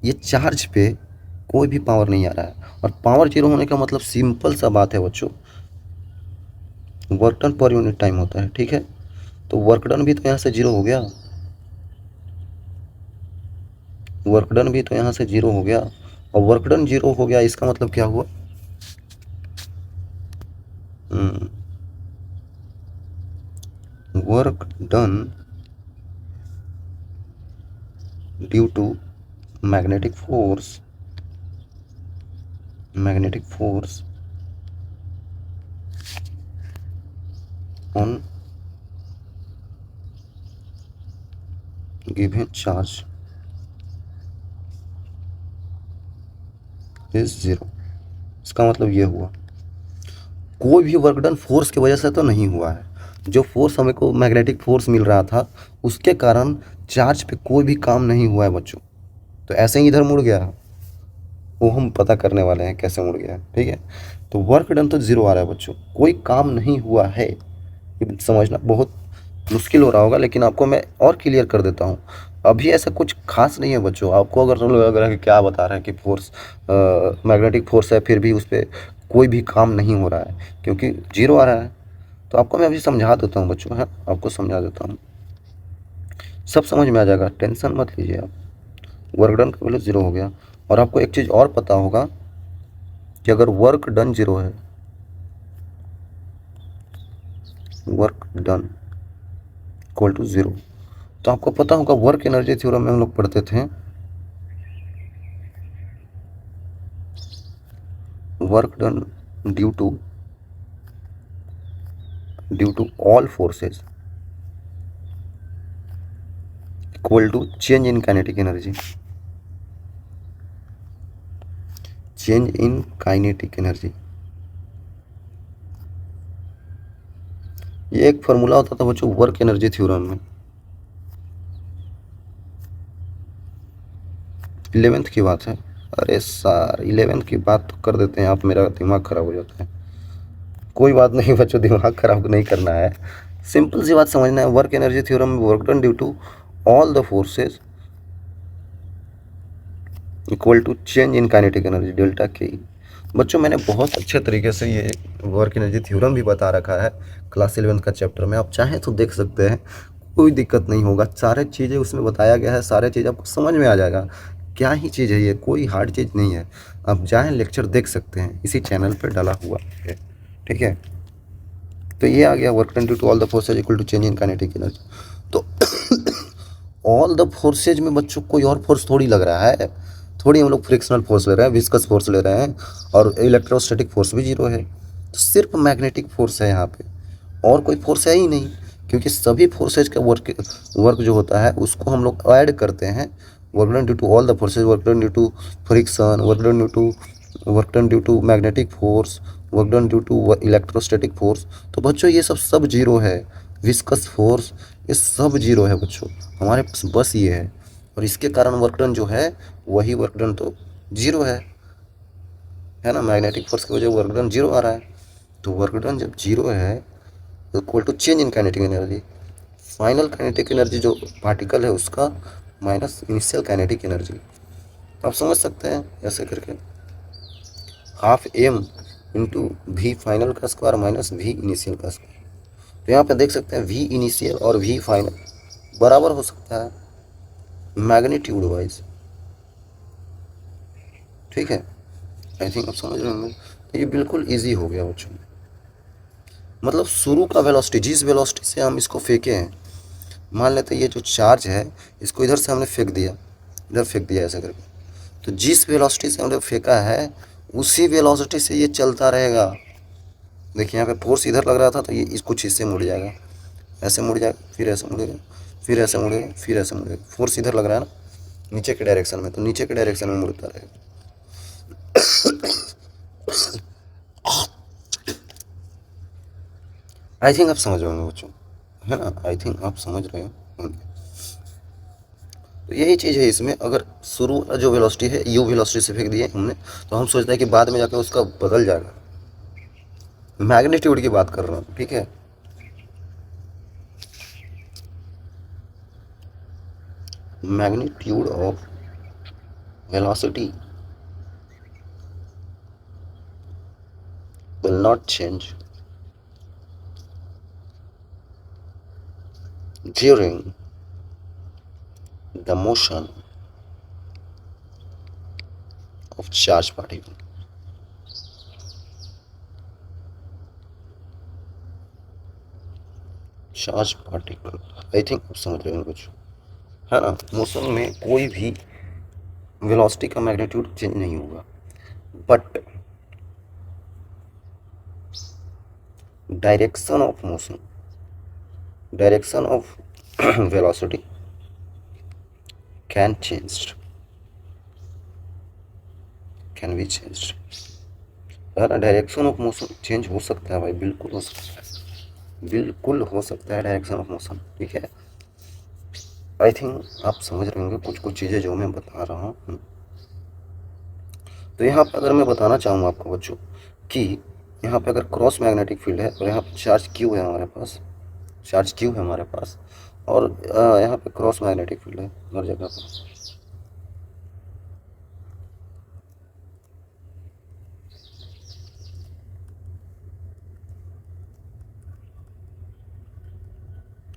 ये चार्ज पे कोई भी पावर नहीं आ रहा है, और पावर 0 होने का मतलब सिंपल सा बात है बच्चों, work done per unit time होता है, ठीक है। तो वर्क डन भी तो यहाँ से 0 हो गया, वर्क डन भी तो यहाँ से 0 हो गया, और वर्क डन 0 हो गया इसका मतलब क्या हुआ? work done due to magnetic force on given charge is zero। इसका मतलब ये हुआ कोई भी वर्क डन फोर्स की वजह से तो नहीं हुआ है। जो फोर्स हमें को मैग्नेटिक फोर्स मिल रहा था उसके कारण चार्ज पे कोई भी काम नहीं हुआ है बच्चों। तो ऐसे ही इधर मुड़ गया, वो हम पता करने वाले हैं कैसे मुड़ गया। ठीक है, तो वर्क डन तो जीरो आ रहा है बच्चों, कोई काम नहीं हुआ है। ये समझना बहुत मुश्किल हो रहा होगा, लेकिन आपको मैं और क्लियर कर देता हूँ। अभी ऐसा कुछ खास नहीं है बच्चों। आपको अगर लग रहा है कि क्या बता रहे हैं कि फोर्स मैग्नेटिक फोर्स है फिर भी उस पर कोई भी काम नहीं हो रहा है क्योंकि जीरो आ रहा है, तो आपको मैं अभी समझा देता हूँ बच्चों। है, आपको समझा देता हूँ, सब समझ में आ जाएगा, टेंशन मत लीजिए आप। वर्क डन का वैल्यू जीरो हो गया। और आपको एक चीज़ और पता होगा कि अगर वर्क डन जीरो है, work done equal to zero, तो आपको पता होगा वर्क एनर्जी थ्योरम में हम लोग पढ़ते थे work done due to all forces equal to change in kinetic energy. Change in kinetic energy, ये एक फॉर्मूला होता था बच्चों वर्क एनर्जी थ्योरम में। 11th की बात है। अरे सर 11th की बात तो कर देते हैं आप, मेरा दिमाग खराब हो जाता है। कोई बात नहीं बच्चों, दिमाग खराब नहीं करना है, सिंपल सी बात समझना है। वर्क एनर्जी थ्योरम में work done due to all the forces equal to change in kinetic energy delta K. बच्चों मैंने बहुत अच्छे तरीके से ये वर्क एनर्जी थ्योरम भी बता रखा है क्लास 11th का चैप्टर में, आप चाहें तो देख सकते हैं, कोई दिक्कत नहीं होगा। सारे चीज़ें उसमें बताया गया है, सारे चीज़ आपको समझ में आ जाएगा। क्या ही चीज़ है ये, कोई हार्ड चीज़ नहीं है। आप जाएँ लेक्चर देख सकते हैं, इसी चैनल पर डाला हुआ है। ठीक है, तो ये आ गया work done due to all the forces equal to change in kinetic energy. तो ऑल द फोर्सेज में बच्चों कोई और फोर्स थोड़ी लग रहा है, थोड़ी हम लोग फ्रिक्शनल फोर्स ले रहे हैं, विस्कस फोर्स ले रहे हैं, और इलेक्ट्रोस्टैटिक फोर्स भी जीरो है। तो सिर्फ मैग्नेटिक फोर्स है यहाँ पे, और कोई फोर्स है ही नहीं। क्योंकि सभी फोर्सेज का वर्क जो होता है उसको हम लोग ऐड करते हैं। Work done due to all the forces, work done due to friction, work done due to magnetic force, work done due to electrostatic force. तो बच्चों ये सब जीरो है। विस्कस फोर्स ये सब जीरो है बच्चों, हमारे पास बस ये है। और इसके कारण वर्क डन जो है वही वर्क डन तो जीरो है ना। मैग्नेटिक फोर्स की वजह वर्क डन जीरो आ रहा है। तो वर्क डन जब जीरो है तो equal to change in kinetic energy, final kinetic energy जो पार्टिकल है उसका माइनस इनिशियल काइनेटिक एनर्जी। आप समझ सकते हैं ऐसे करके, half m into v final का स्क्वायर माइनस वी इनिशियल का स्क्वायर। तो यहाँ पे देख सकते हैं वी इनिशियल और वी फाइनल बराबर हो सकता है मैग्नीट्यूड वाइज। ठीक है, आई थिंक आप समझ रहे होंगे। तो ये बिल्कुल इजी हो गया बच्चों। मतलब शुरू का वेलोसिटी, जिस वेलोसिटी से हम इसको फेंके हैं, मान लेते हैं ये जो चार्ज है इसको इधर से हमने फेंक दिया, इधर फेंक दिया ऐसा करके, तो जिस वेलोसिटी से हमने फेंका है उसी वेलोसिटी से ये चलता रहेगा। देखिए यहाँ पे फोर्स इधर लग रहा था तो ये इस कुछ हिस्से मुड़ जाएगा, ऐसे मुड़ जाएगा, फिर ऐसे मुड़ेगा, फिर ऐसे मुड़ेगा, फिर ऐसे मुड़ेगा। फोर्स इधर लग रहा है ना नीचे के डायरेक्शन में, तो नीचे के डायरेक्शन में मुड़ता रहेगा। आई थिंक आप समझ रहे होंगे बच्चों, है ना। आई थिंक आप समझ रहे होंगे। तो यही चीज़ है इसमें। अगर शुरू वाला जो वेलोसिटी है यू वेलोसिटी से फेंक दिए हमने, तो हम सोचते हैं कि बाद में जाकर उसका बदल जाएगा। मैग्नीट्यूड की बात कर रहा हूँ, ठीक है। Magnitude of velocity will not change during the motion of charged particle. Charge particle, I think आप समझ रहे होंगे कुछ, है ना। मोशन में कोई भी वेलोसिटी का मैग्नीट्यूड चेंज नहीं होगा, but direction of motion, direction of velocity can change, can be change, है ना। डायरेक्शन ऑफ मोशन चेंज हो सकता है भाई, बिल्कुल हो सकता है, बिल्कुल हो सकता है डायरेक्शन ऑफ मोशन, ठीक है। आई थिंक आप समझ रहे होंगे कुछ कुछ चीज़ें जो मैं बता रहा हूँ। तो यहाँ पर अगर मैं बताना चाहूँ आपको बच्चों कि यहाँ पे अगर क्रॉस मैग्नेटिक फील्ड है और यहाँ पे चार्ज क्यू है हमारे पास, चार्ज क्यू है हमारे पास, और यहाँ पे क्रॉस मैग्नेटिक फील्ड है हर जगह पर।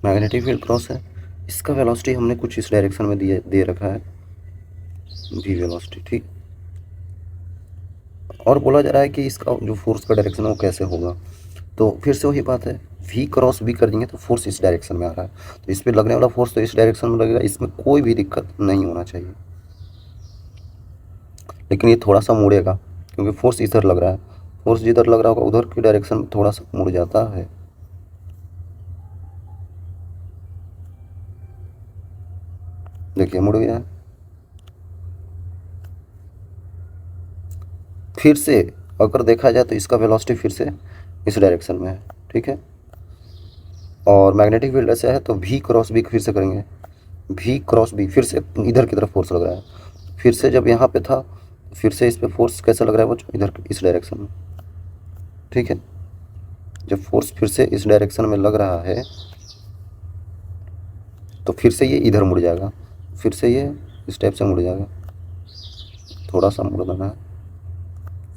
मैग्नेटिक फील्ड क्रॉस है, इसका वेलोसिटी हमने कुछ इस डायरेक्शन में दे रखा है, वी वेलोसिटी, ठीक। और बोला जा रहा है कि इसका जो फोर्स का डायरेक्शन है वो कैसे होगा, तो फिर से वही बात है, वी क्रॉस वी कर देंगे तो फोर्स इस डायरेक्शन में आ रहा है, तो इस पर लगने वाला फोर्स तो इस डायरेक्शन में लगेगा, इसमें कोई भी दिक्कत नहीं होना चाहिए। लेकिन ये थोड़ा सा मुड़ेगा क्योंकि फोर्स इधर लग रहा है, फोर्स जिधर लग रहा होगा उधर की डायरेक्शन में थोड़ा सा मुड़ जाता है। देखिए मुड़ गया है। फिर से अगर देखा जाए तो इसका वेलोसिटी फिर से इस डायरेक्शन में है, ठीक है। और मैग्नेटिक फील्ड ऐसे है तो वी क्रॉस बी फिर से करेंगे, वी क्रॉस बी फिर से इधर की तरफ फोर्स लग रहा है, फिर से जब यहाँ पे था फिर से इस पे फोर्स कैसे लग रहा है बच्चों, इधर इस डायरेक्शन में, ठीक है। जब फोर्स फिर से इस डायरेक्शन में लग रहा है तो फिर से ये इधर मुड़ जाएगा, फिर से ये इस टाइप से मुड़ जाएगा, थोड़ा सा मुड़ देना है,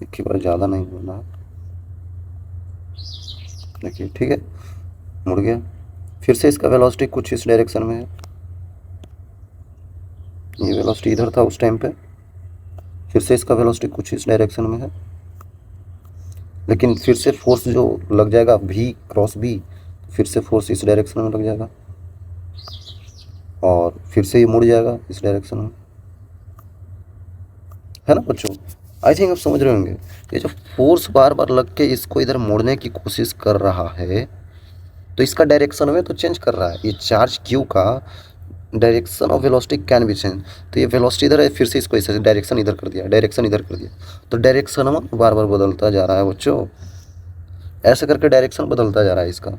एक ही बार ज़्यादा नहीं मुड़ना है। देखिए ठीक है, मुड़ गया। फिर से इसका वेलोसिटी कुछ इस डायरेक्शन में है, ये वेलोसिटी इधर था उस टाइम पे, फिर से इसका वेलोसिटी कुछ इस डायरेक्शन में है, लेकिन फिर से फोर्स जो लग जाएगा वी क्रॉस बी, फिर से फोर्स इस डायरेक्शन में लग जाएगा और फिर से ये मुड़ जाएगा इस डायरेक्शन में, है ना बच्चों। आई थिंक आप समझ रहे होंगे, ये जो फोर्स बार बार लग के इसको इधर मोड़ने की कोशिश कर रहा है तो इसका डायरेक्शन में तो चेंज कर रहा है, ये चार्ज क्यू का direction of velocity can be change. तो ये वेलोसिटी इधर है, फिर से इसको ऐसे डायरेक्शन इधर कर दिया, डायरेक्शन इधर कर दिया, तो डायरेक्शन में बार बार बदलता जा रहा है बच्चों, ऐसे करके डायरेक्शन बदलता जा रहा है इसका।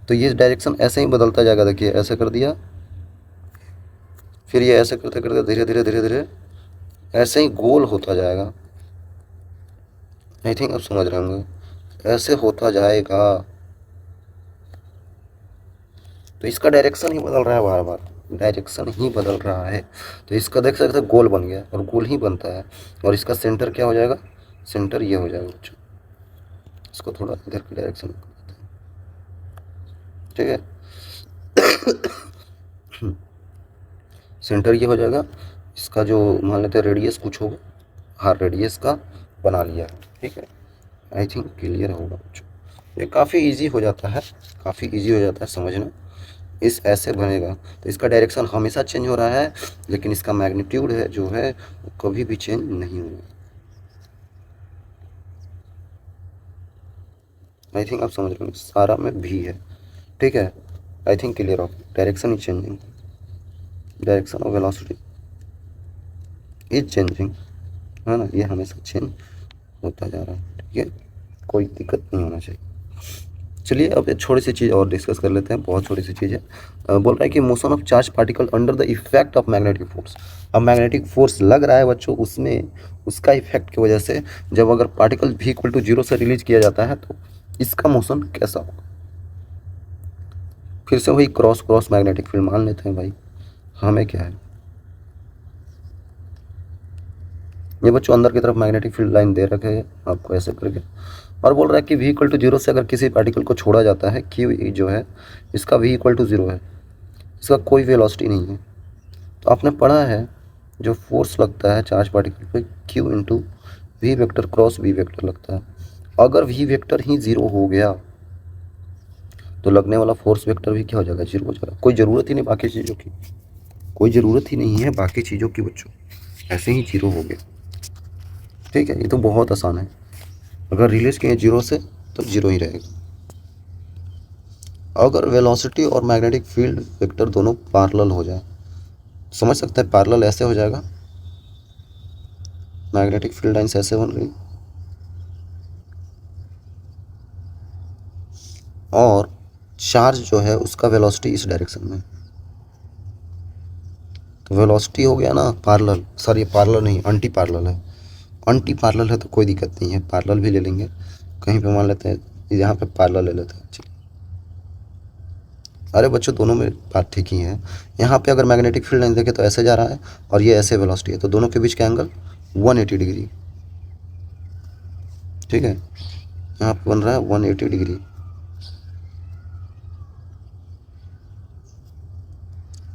तो ये डायरेक्शन ऐसे ही बदलता जाएगा, देखिए ऐसे कर दिया, फिर ये ऐसे करते करते धीरे धीरे धीरे धीरे ऐसे ही गोल होता जाएगा। आई थिंक आप समझ रहे होंगे, ऐसे होता जाएगा। तो इसका डायरेक्शन ही बदल रहा है, बार बार डायरेक्शन ही बदल रहा है। तो इसका देख सकते हैं गोल बन गया और गोल ही बनता है, और इसका सेंटर क्या हो जाएगा, सेंटर ये हो जाएगा बच्चों। इसको थोड़ा इधर की डायरेक्शन में कर देते हैं, ठीक है। सेंटर ये हो जाएगा, इसका जो मान लेते हैं रेडियस कुछ होगा, हाँ रेडियस का बना लिया, ठीक है। आई थिंक क्लियर होगा बच्चों, ये काफ़ी इजी हो जाता है, काफ़ी इजी हो जाता है समझना। इस ऐसे बनेगा तो इसका डायरेक्शन हमेशा चेंज हो रहा है, लेकिन इसका मैग्नीट्यूड है जो है वो कभी भी चेंज नहीं होगा। आई थिंक आप समझ रहे हो, सारा में भी है, ठीक है। आई थिंक क्लियर हो, direction is changing, direction of velocity is changing, है ना, ये हमेशा चेंज होता जा रहा है, ठीक है, कोई दिक्कत नहीं होना चाहिए। चलिए अब एक छोटी सी चीज़ और डिस्कस कर लेते हैं, बहुत छोटी सी चीज़ है। बोल रहा है कि motion of charge particle under the effect of magnetic force. अब मैग्नेटिक फोर्स लग रहा है बच्चों, उसमें उसका इफेक्ट की वजह से जब अगर पार्टिकल भी इक्वल टू 0 से रिलीज किया जाता है तो इसका मोशन कैसा होगा। फिर से वही क्रॉस क्रॉस मैग्नेटिक फील्ड मान लेते हैं भाई, हमें क्या है, ये बच्चों अंदर की तरफ मैग्नेटिक फील्ड लाइन दे रखे हैं आपको ऐसे करके, और बोल रहा है कि v इक्वल टू 0 से अगर किसी पार्टिकल को छोड़ा जाता है, q जो है इसका v इक्वल टू 0 है, इसका कोई वेलोसिटी नहीं है। तो आपने पढ़ा है जो फोर्स लगता है चार्ज पार्टिकल पे q into we vector cross v vector लगता है। अगर v वेक्टर ही 0 हो गया तो लगने वाला फोर्स वेक्टर भी क्या हो जाएगा, जीरो हो जाएगा। कोई ज़रूरत ही नहीं बाकी चीज़ों की, कोई ज़रूरत ही नहीं है बाकी चीज़ों की बच्चों, ऐसे ही जीरो हो गया। ठीक है, ये तो बहुत आसान है। अगर रिलेट किए जीरो से तो जीरो ही रहेगा। अगर वेलोसिटी और मैग्नेटिक फील्ड वेक्टर दोनों पैरेलल हो जाए, समझ सकते हैं पैरेलल ऐसे हो जाएगा, मैग्नेटिक फील्ड लाइन्स ऐसे बन रही और चार्ज जो है उसका वेलोसिटी इस डायरेक्शन में, तो वेलोसिटी हो गया ना पैरेलल, सॉरी पैरेलल नहीं एंटी पैरेलल है, एंटी पैरेलल है तो कोई दिक्कत नहीं है, पैरेलल भी ले लेंगे, कहीं पे मान लेते हैं यहाँ पे पैरेलल ले लेते हैं। अरे बच्चों दोनों में बात ठीक ही है। यहाँ पे अगर मैग्नेटिक फील्ड लाइन देखें तो ऐसे जा रहा है और ये ऐसे वेलोसिटी है, तो दोनों के बीच का एंगल 180 डिग्री। ठीक है, यहाँ पे बन रहा है 180 डिग्री,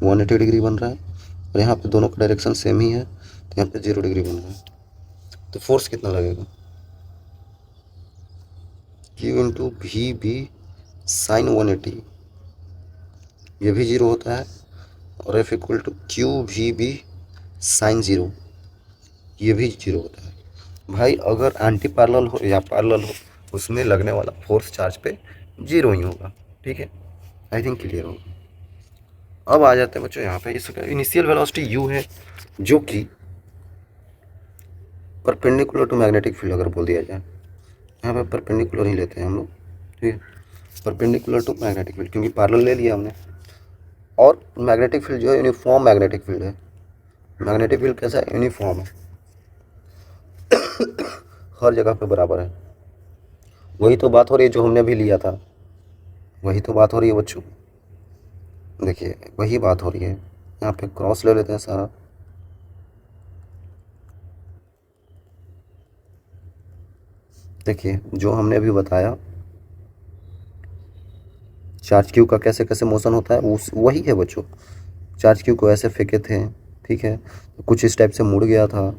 180 डिग्री बन रहा है, और यहाँ पे दोनों का डायरेक्शन सेम ही है, तो यहाँ पे 0 डिग्री बन रहा है। तो फोर्स कितना लगेगा, Q into v B sine 180, ये भी 0 होता है, और F equal to q v B sine 0, ये भी 0 होता है। भाई अगर एंटी पैरेलल हो या पैरेलल हो, उसमें लगने वाला फोर्स चार्ज पे 0 ही होगा। ठीक है, आई थिंक क्लियर होगा। अब आ जाते हैं बच्चों यहाँ पे, इसका इनिशियल वेलोसिटी u है, जो कि परपेंडिकुलर टू मैग्नेटिक फील्ड अगर बोल दिया जाए, यहाँ पे परपेंडिकुलर ही लेते हैं हम लोग। ठीक है, परपेंडिकुलर टू मैग्नेटिक फील्ड, क्योंकि पैरेलल ले लिया हमने, और मैग्नेटिक फील्ड जो है यूनिफॉर्म मैग्नेटिक फील्ड है। मैग्नेटिक फील्ड कैसा है, यूनिफॉर्म है, हर जगह पे बराबर है। वही तो बात हो रही है जो हमने भी लिया था, वही तो बात हो रही है बच्चों, देखिए वही बात हो रही है। यहाँ पे क्रॉस ले लेते हैं सारा, देखिए जो हमने अभी बताया चार्ज क्यू का कैसे कैसे मोशन होता है, उस वही है बच्चों। चार्ज क्यू को ऐसे फेंके थे, ठीक है, कुछ इस टाइप से मुड़ गया था,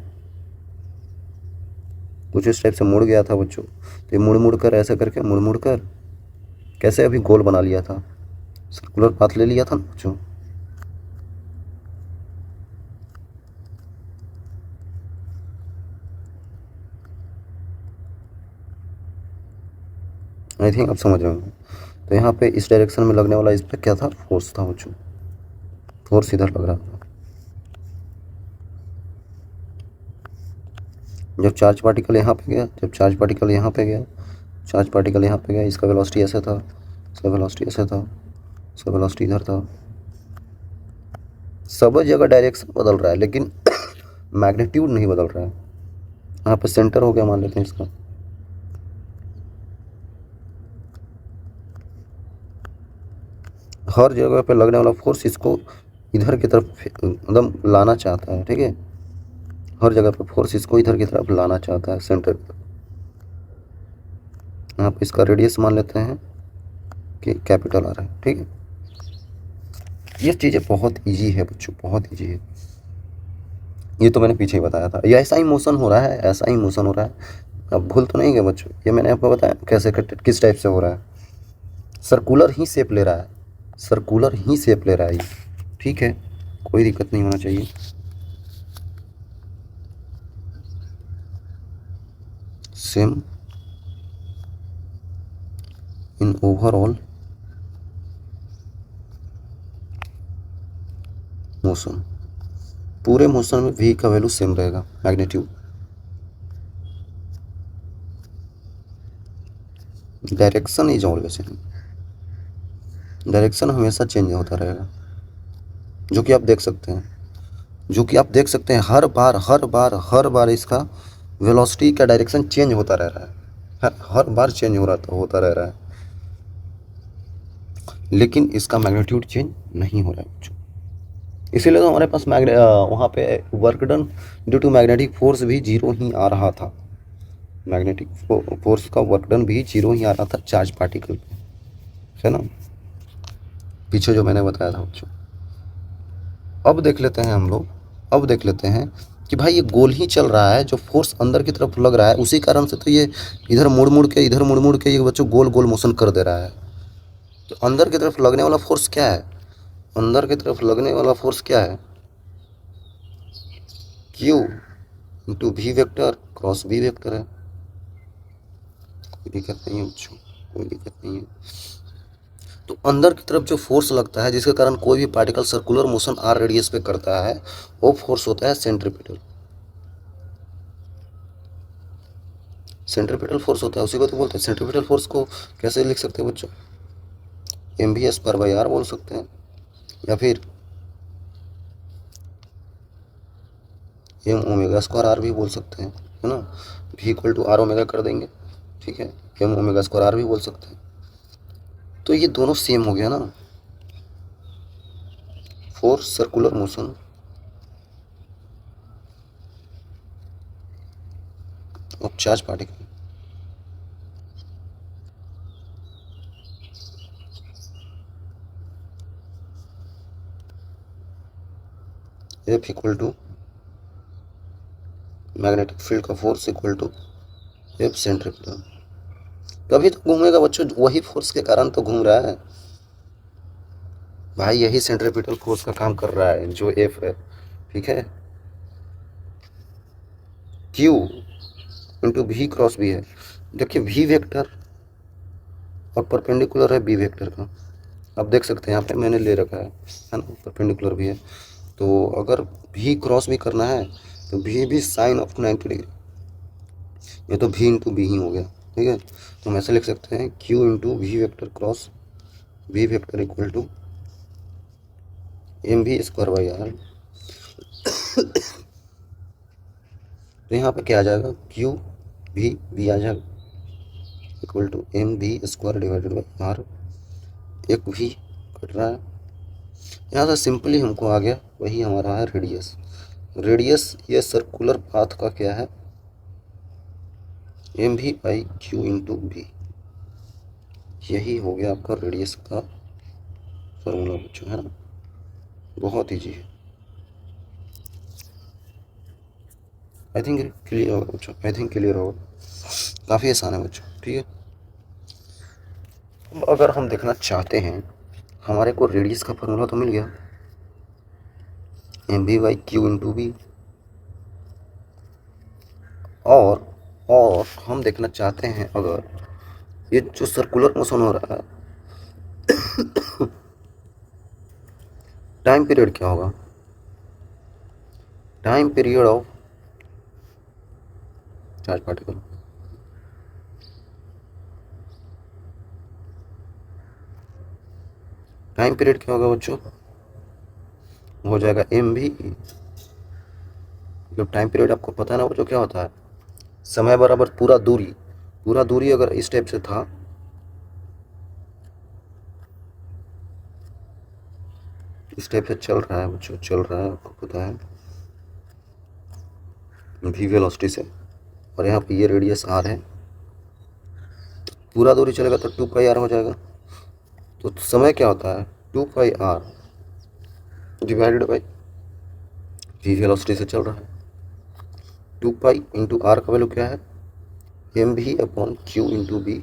कुछ इस टाइप से मुड़ गया था बच्चों, तो ये मुड़ मुड़ कर ऐसे करके मुड़ मुड़ कर कैसे अभी गोल बना लिया था, सर्कुलर पाथ ले लिया था ना बच्चों। आई थिंक आप समझ रहे होंगे। तो यहाँ पे इस डायरेक्शन में लगने वाला इस पर क्या था, फोर्स था बच्चों, फोर्स इधर लग रहा था। जब चार्ज पार्टिकल यहाँ पे गया, जब चार्ज पार्टिकल यहाँ पे गया, चार्ज पार्टिकल यहाँ पे गया, इसका वेलोसिटी ऐसे था, इसका वेलोसिटी ऐसे था, इसका वेलोसिटी इधर था। सब जगह डायरेक्शन बदल रहा है लेकिन मैग्नीट्यूड नहीं बदल रहा है। यहाँ पे सेंटर हो गया मान लेते हैं इसका, हर जगह पे लगने वाला फोर्स इसको इधर की तरफ एकदम लाना चाहता है। ठीक है, हर जगह पे फोर्स इसको इधर की तरफ लाना चाहता है, सेंटर की तरफ। यहाँ पे इसका रेडियस मान लेते हैं कि कैपिटल आ रहा है। ठीक है, ये चीज़ें बहुत इजी है बच्चों, बहुत इजी है। ये तो मैंने पीछे ही बताया था, ये ऐसा ही मोशन हो रहा है, ऐसा ही मोशन हो रहा है। अब भूल तो नहीं गए बच्चों, ये मैंने आपको बताया कैसे किस टाइप से हो रहा है, सर्कुलर ही शेप ले रहा है, सर्कुलर ही शेप ले रहा है ये। ठीक है, कोई दिक्कत नहीं होना चाहिए। सेम इन ओवरऑल मोशन, पूरे मोशन में v का वैल्यू सेम रहेगा, magnitude. Direction is always same, direction हमेशा चेंज होता रहेगा, जो कि आप देख सकते हैं, जो कि आप देख सकते हैं हर बार हर बार हर बार इसका वेलोसिटी का डायरेक्शन चेंज होता रह रहा है, हर बार चेंज होता रह रहा है, लेकिन इसका मैग्नीट्यूड चेंज नहीं हो रहा है बच्चों। इसीलिए तो हमारे पास वहाँ पे work done due to magnetic force भी 0 ही आ रहा था, मैग्नेटिक फोर्स का वर्क डन भी 0 ही आ रहा था चार्ज पार्टिकल पे, है ना, पीछे जो मैंने बताया था बच्चों। अब देख लेते हैं हम लोग, अब देख लेते हैं कि भाई ये गोल ही चल रहा है, जो फोर्स अंदर की तरफ लग रहा है उसी कारण से तो ये इधर मुड़ मुड़ के ये बच्चों गोल गोल मोशन कर दे रहा है। तो अंदर की तरफ लगने वाला फोर्स क्या है? अंदर की तरफ लगने वाला फोर्स क्या है? Q into we vector cross B vector है। कोई दिक्कत नहीं है बच्चों, कोई दिक्कत नहीं है। तो अंदर की तरफ जो फोर्स लगता है जिसके कारण कोई भी particle circular motion or radius पे करता है, वो फोर्स होता है सेंट्रीपिटल। सेंट्रीपिटल फोर्स होता है, उसी को तो बोलते हैं। सेंट्रीपिटल फोर्स को कैसे लिख सकते हैं बच्चों? एम वी एस पर बाई आर बोल सकते हैं, या फिर एम ओमेगा स्क्वायर आर भी बोल सकते हैं, है ना। V equal to r omega कर देंगे, ठीक है। एम ओमेगा स्क्वायर आर भी बोल सकते हैं। तो ये दोनों सेम हो गया ना, force circular motion of charge particle. F equal to magnetic field का force equal to F centripetal. तभी तो घूमेगा बच्चों, वही फोर्स के कारण तो घूम रहा है भाई, यही सेंट्रीपिटल फोर्स का काम कर रहा है जो एफ है, ठीक है। Q into we cross B है। देखिए वी वेक्टर और परपेंडिकुलर है बी वेक्टर का, आप देख सकते हैं यहाँ पे मैंने ले रखा है ना, परपेंडिकुलर भी है। तो अगर वी क्रॉस भी करना है तो वी भी साइन ऑफ 90 डिग्री, ये तो वी इंटू बी ही हो गया, ठीक है। तो हम ऐसे लिख सकते हैं q into we vector cross v vector equal to m v square by r. तो यहाँ पे क्या आ जाएगा, क्यू वी आ जाएगा equal to m v square divided by r. एक वी कट रहा है यहाँ से, सिंपली हमको आ गया वही हमारा है रेडियस। रेडियस ये सर्कुलर पाथ का क्या है, M v by Q into v. यही हो गया आपका रेडियस का फॉर्मूला बच्चों, है ना। बहुत ईजी है, आई थिंक क्लियर होगा बच्चों, आई थिंक क्लियर होगा, काफ़ी आसान है बच्चों, ठीक है। अब अगर हम देखना चाहते हैं, हमारे को रेडियस का फॉर्मूला तो मिल गया, m v by Q into v. और हम देखना चाहते हैं अगर ये जो सर्कुलर मोशन हो रहा है टाइम पीरियड क्या होगा, time period of charge particle. Time period क्या होगा बच्चों, हो जाएगा एम वी, जब टाइम पीरियड आपको पता है ना बच्चों क्या होता है, समय बराबर पूरा दूरी। पूरा दूरी अगर इस टाइप से था, इस टाइप से चल रहा है बच्चों, चल रहा है, आपको पता है वी वेलोसिटी से, और यहाँ पे ये रेडियस आर है, पूरा दूरी चलेगा तो 2 पाई आर हो जाएगा। तो समय क्या होता है, 2 pi R divided by V velocity से चल रहा है। 2 पाई इंटू आर का वैल्यू क्या है, M V upon Q into B,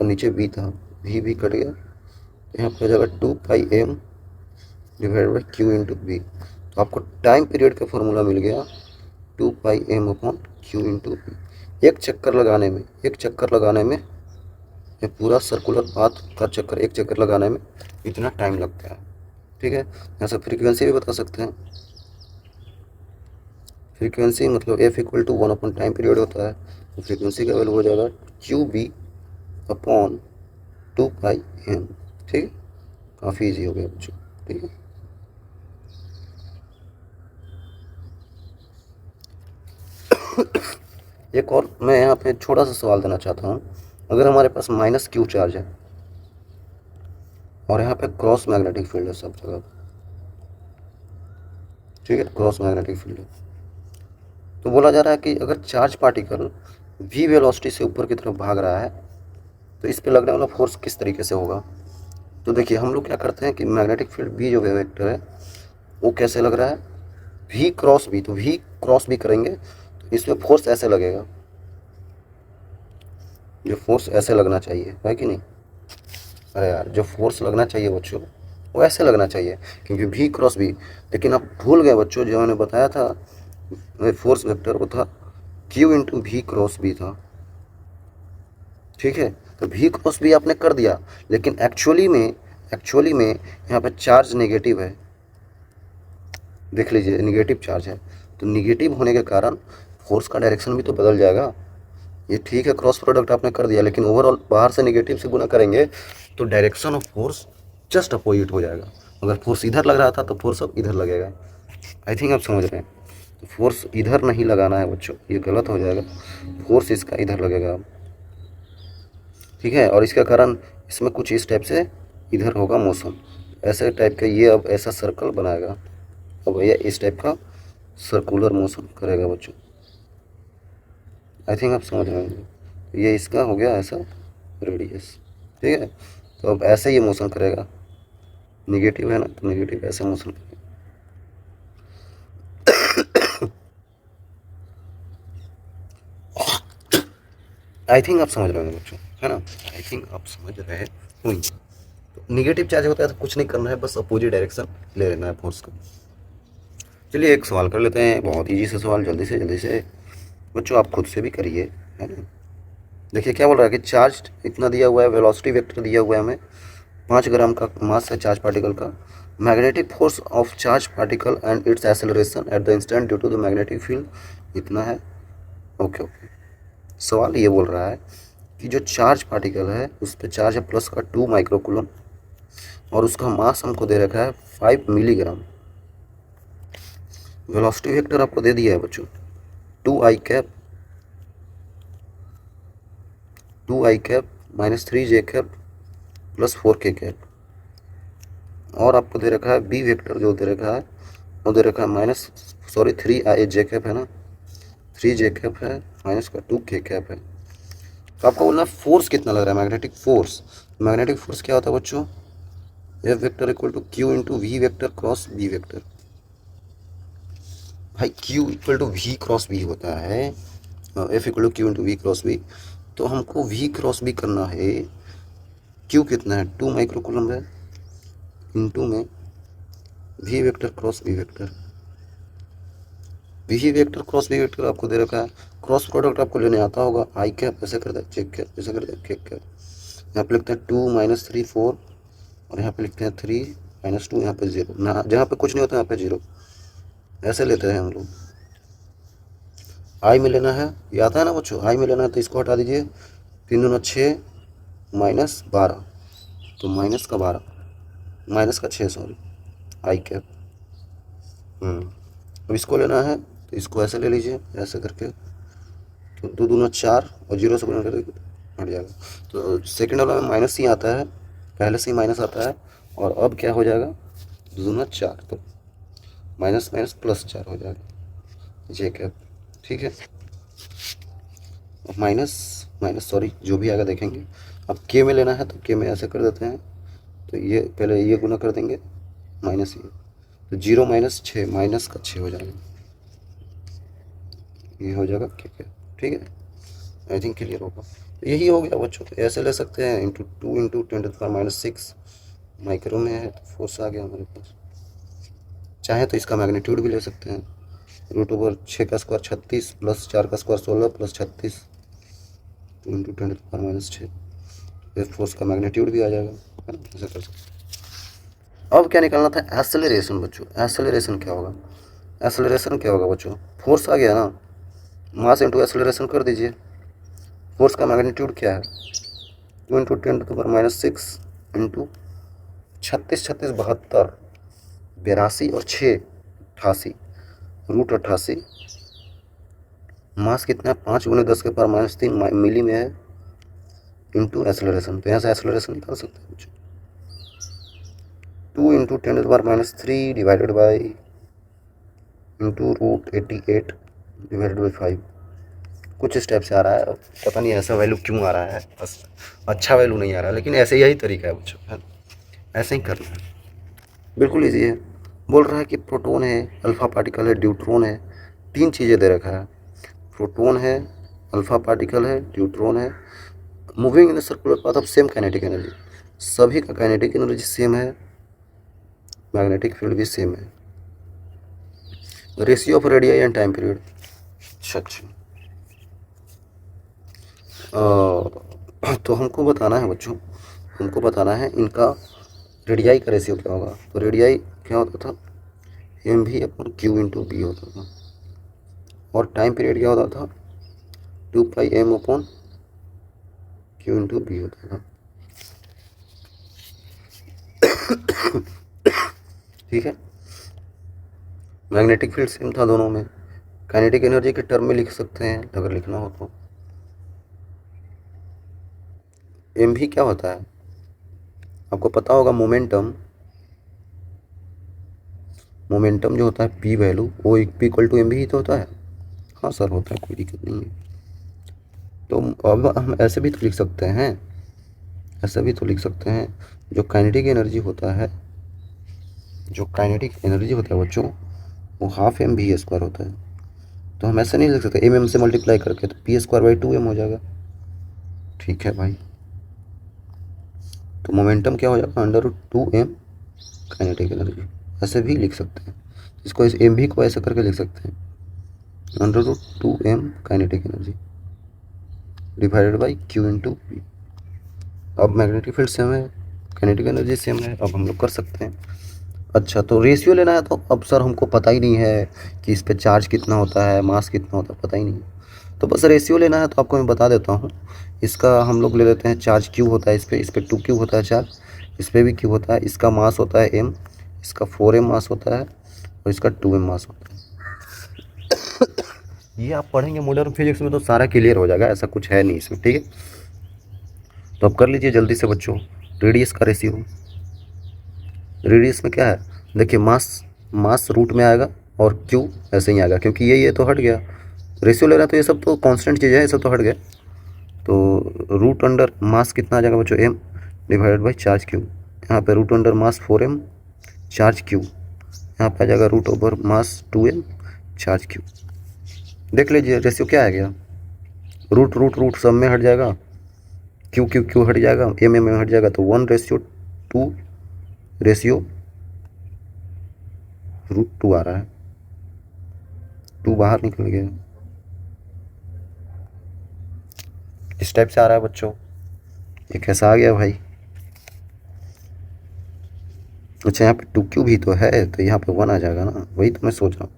और नीचे बी था, वी कट गया, तो यहाँ पर हो जाएगा 2 pi M divided by Q into B. तो आपको टाइम पीरियड का फॉर्मूला मिल गया 2 pi M upon Q into B. एक चक्कर लगाने में ये पूरा सर्कुलर पाथ का चक्कर, एक चक्कर लगाने में इतना टाइम लगता है, ठीक है। यहाँ से फ्रीक्वेंसी भी बता सकते हैं, फ्रीक्वेंसी मतलब F equal to 1 upon time period होता है, तो फ्रीक्वेंसी का वैल्यू हो जाएगा q B upon 2 pi m, ठीक है। काफ़ी ईजी हो गया बच्चों, ठीक है। एक और मैं यहाँ पे छोटा सा सवाल देना चाहता हूँ, अगर हमारे पास माइनस क्यू चार्ज है और यहाँ पे क्रॉस मैग्नेटिक फील्ड है सब जगह, ठीक है, क्रॉस मैग्नेटिक फील्ड है, तो बोला जा रहा है कि अगर चार्ज पार्टिकल वी वेलोसिटी से ऊपर की तरफ भाग रहा है तो इस पे लगने वाला फोर्स किस तरीके से होगा। तो देखिए हम लोग क्या करते हैं कि मैग्नेटिक फील्ड बी जो वेक्टर है वो कैसे लग रहा है, वी क्रॉस बी, तो वी क्रॉस बी करेंगे तो इसमें फोर्स ऐसे लगेगा, ये फोर्स ऐसे लगना चाहिए, है कि नहीं। अरे यार, जो फोर्स लगना चाहिए बच्चों वो ऐसे लगना चाहिए, क्योंकि भी क्रॉस भी। लेकिन आप भूल गए बच्चों, जो मैंने बताया था फोर्स वेक्टर, वो था क्यू इंटू भी क्रॉस बी था। ठीक है, तो भी क्रॉस बी आपने कर दिया, लेकिन एक्चुअली में यहाँ पे चार्ज नेगेटिव है। देख लीजिए, निगेटिव चार्ज है, तो निगेटिव होने के कारण फोर्स का डायरेक्शन भी तो बदल जाएगा। ये ठीक है, क्रॉस प्रोडक्ट आपने कर दिया, लेकिन ओवरऑल बाहर से नेगेटिव से गुना करेंगे तो direction of force just opposite हो जाएगा। अगर फोर्स इधर लग रहा था तो फोर्स अब इधर लगेगा। आई थिंक आप समझ रहे हैं। तो फोर्स इधर नहीं लगाना है बच्चों, ये गलत हो जाएगा। फोर्स इसका इधर लगेगा अब। ठीक है, और इसका कारण इसमें कुछ इस टाइप से इधर होगा मोशन, ऐसे टाइप का। ये अब ऐसा सर्कल बनाएगा, अब ये इस टाइप का सर्कुलर मोशन करेगा बच्चों। आई थिंक आप समझ रहे हैं। ये इसका हो गया ऐसा रेडियस। ठीक है, तो अब ऐसे ये मोशन करेगा, निगेटिव है ना, तो निगेटिव ऐसे मोशन करेगा। आई थिंक आप समझ रहे हैं बच्चों, है ना। आई थिंक आप समझ रहे होंगे। तो निगेटिव चार्ज होता है तो कुछ नहीं करना है, बस अपोजिट डायरेक्शन ले लेना है फोर्स का। चलिए एक सवाल कर लेते हैं, बहुत ईजी से सवाल, जल्दी से बच्चों आप खुद से भी करिए, है ना। देखिए क्या बोल रहा है कि चार्ज इतना दिया हुआ है, वेलोसिटी वेक्टर दिया हुआ है हमें, 5 ग्राम का मास है चार्ज पार्टिकल का। Magnetic force of charge particle and its acceleration at the instant due to the magnetic field इतना है। ओके। सवाल ये बोल रहा है कि जो चार्ज पार्टिकल है उस पर चार्ज है प्लस का 2 माइक्रोकूलम, और उसका मास हमको दे रखा है 5 मिलीग्राम। वेलोसिटी वेक्टर आपको दे दिया है बच्चों 2i cap minus 3j cap plus 4k cap, और आपको दे रखा है बी वेक्टर, जो दे रखा है वो दे रखा है 3j कैप है ना, 3j कैप है माइनस का 2k कैप है। तो आपको बोलना फोर्स कितना लग रहा है, मैग्नेटिक फोर्स क्या होता है बच्चों, F vector equal to Q into we vector cross B vector. भाई Q equal to V cross B होता है, F equal to Q into we cross B, तो हमको वी क्रॉस बी करना है। क्यू कितना है 2 माइक्रोकूलम है, इंटू में v vector cross B vector. V vector cross B vector आपको दे रखा है, क्रॉस प्रोडक्ट आपको लेने आता होगा, आई कैप ऐसे कर दे, चेक कैप ऐसे कर दे, केक कैप। यहाँ पे लिखते हैं 2 माइनस 3 4, और यहाँ पे लिखते हैं 3 माइनस 2, यहाँ पे 0 ना, जहाँ पे कुछ नहीं होता यहाँ पे 0, ऐसे लेते हैं हम लोग। आई में लेना है, ये आता है ना बच्चों, आई में लेना है तो इसको हटा दीजिए, 3 दूना 6 माइनस 12, तो माइनस का 12, माइनस का 6 सॉरी, आई कैप। अब इसको लेना है तो इसको ऐसे ले लीजिए, ऐसे करके, तो 2 दूना 4 और 0 से गुणा करके हट जाएगा। तो सेकंड वाला में माइनस ही आता है, पहले से ही माइनस आता है, और अब क्या हो जाएगा 2 दूना 4, तो माइनस माइनस प्लस 4 हो जाएगा जे कैप। ठीक है, माइनस माइनस सॉरी, जो भी आएगा देखेंगे। अब के में लेना है तो के में ऐसे कर देते हैं, तो ये पहले ये गुना कर देंगे माइनस ये, तो 0 माइनस 6, माइनस का 6 हो जाएगा, ये हो जाएगा के। ठीक है, आई थिंक क्लियर होगा। तो यही हो गया बच्चों, तो ऐसे ले सकते हैं, इंटू 2 इंटू 10⁻⁶ माइक्रो में है, तो फोर्स आ गया हमारे पास। चाहे तो इसका मैग्नीट्यूड भी ले सकते हैं, √6 का स्क्वायर 36 प्लस 4 का स्क्वायर 16 प्लस 36, 2 इंटू 10⁻⁶, फिर फोर्स का मैग्नीट्यूड भी आ जाएगा, है ना, ऐसा कर सकते हैं। अब क्या निकालना था, एक्सेलरेशन बच्चों। एक्सेलरेशन क्या होगा, एक्सेलरेशन क्या होगा बच्चों, फोर्स आ गया ना, मास इंटू एक्सेलरेशन कर दीजिए। फोर्स का मैग्नीट्यूड क्या है 2 इंटू 10⁻⁶ इंटू 36 36 72, 82 और 6 88, √88, मास कितना है 5 × 10⁻³ मिली में है, इंटू एक्सेलरेशन। तो यहाँ से एक्सेलरेशन निकाल सकते हैं कुछ, 2 into 10⁻³ divided by into √88 divided by 5, कुछ इस टाइप से आ रहा है। पता नहीं ऐसा वैल्यू क्यों आ रहा है, बस अच्छा वैल्यू नहीं आ रहा है, लेकिन ऐसे यही तरीका है बच्चों, है ऐसे ही करना है, बिल्कुल ईजी है। बोल रहा है कि प्रोटॉन है, अल्फा पार्टिकल है, ड्यूट्रॉन है, 3 चीज़ें दे रखा है, प्रोटॉन है, अल्फा पार्टिकल है, ड्यूट्रॉन है, moving in the circular path of same kinetic energy. सभी का काइनेटिक एनर्जी सेम है, मैग्नेटिक फील्ड भी सेम है। Ratio of radii and time period. अच्छा तो हमको बताना है बच्चों, हमको बताना है इनका रेडियाई का रेशियो क्या होगा। तो रेडियाई क्या होता था, एम भी अपॉन क्यू इंटू बी होता था, और टाइम पीरियड क्या होता था, 2πm upon Q into B होता था। ठीक है, मैग्नेटिक फील्ड सेम था दोनों में। काइनेटिक एनर्जी के टर्म में लिख सकते हैं अगर लिखना हो तो। एम भी क्या होता है आपको पता होगा, मोमेंटम। मोमेंटम जो होता है पी वैल्यू, वो पी इक्वल टू एम भी तो होता है। हाँ सर होता है, कोई दिक्कत नहीं है। तो अब हम ऐसे भी तो लिख सकते हैं, ऐसे भी तो लिख सकते हैं, जो काइनेटिक एनर्जी होता है, जो काइनेटिक एनर्जी होता है बच्चों, वो हाफ एम भी स्क्वायर होता है। तो हम ऐसे नहीं लिख सकते एम से मल्टीप्लाई करके, तो पी स्क्वायर बाई 2m हो जाएगा। ठीक है भाई, तो मोमेंटम क्या हो जाएगा, √2m काइनेटिक एनर्जी। ऐसे भी लिख सकते हैं, इसको इस एम भी को ऐसे करके लिख सकते हैं, √2m kinetic energy divided by q into B. अब मैग्नेटिक फील्ड सेम है, काइनेटिक एनर्जी सेम है, अब हम लोग कर सकते हैं। अच्छा, तो रेशियो लेना है, तो अब सर हमको पता ही नहीं है कि इस पे चार्ज कितना होता है, मास कितना होता है, पता ही नहीं है। तो बस रेशियो लेना है, तो आपको मैं बता देता हूँ। इसका हम लोग ले लेते हैं, चार्ज क्यू होता है इस पर 2q होता है चार्ज, इस पर भी q होता है, इसका मास होता है m, इसका 4m मास होता है, और इसका 2m मास होता है। ये आप पढ़ेंगे मॉडर्न फिजिक्स में तो सारा क्लियर हो जाएगा, ऐसा कुछ है नहीं इसमें। ठीक है, तो अब कर लीजिए जल्दी से बच्चों, रेडियस का रेशियो। रेडियस में क्या है, देखिए मास रूट में आएगा, और क्यू ऐसे ही आएगा, क्योंकि ये तो हट गया। रेशियो ले रहा है तो ये सब तो कांस्टेंट चीज़ है, ये सब तो हट गया। तो रूट अंडर मास कितना आ जाएगा बच्चों, m divided by charge Q. यहाँ पे रूट अंडर मास 4m चार्ज क्यू, यहाँ पे आ जाएगा रूट ओवर मास 2m चार्ज क्यू। देख लीजिए रेशियो क्या आ गया, रूट रूट रूट सब में हट जाएगा, क्यू क्यू क्यू हट जाएगा, m m हट जाएगा, तो 1:2 रेशियो √2 आ रहा है, 2 बाहर निकल गया। इस टाइप से आ रहा है बच्चों, ये कैसा आ गया भाई। अच्छा, यहाँ पे 2q भी तो है, तो यहाँ पे 1 आ जाएगा ना, वही तो मैं सोच रहा हूँ।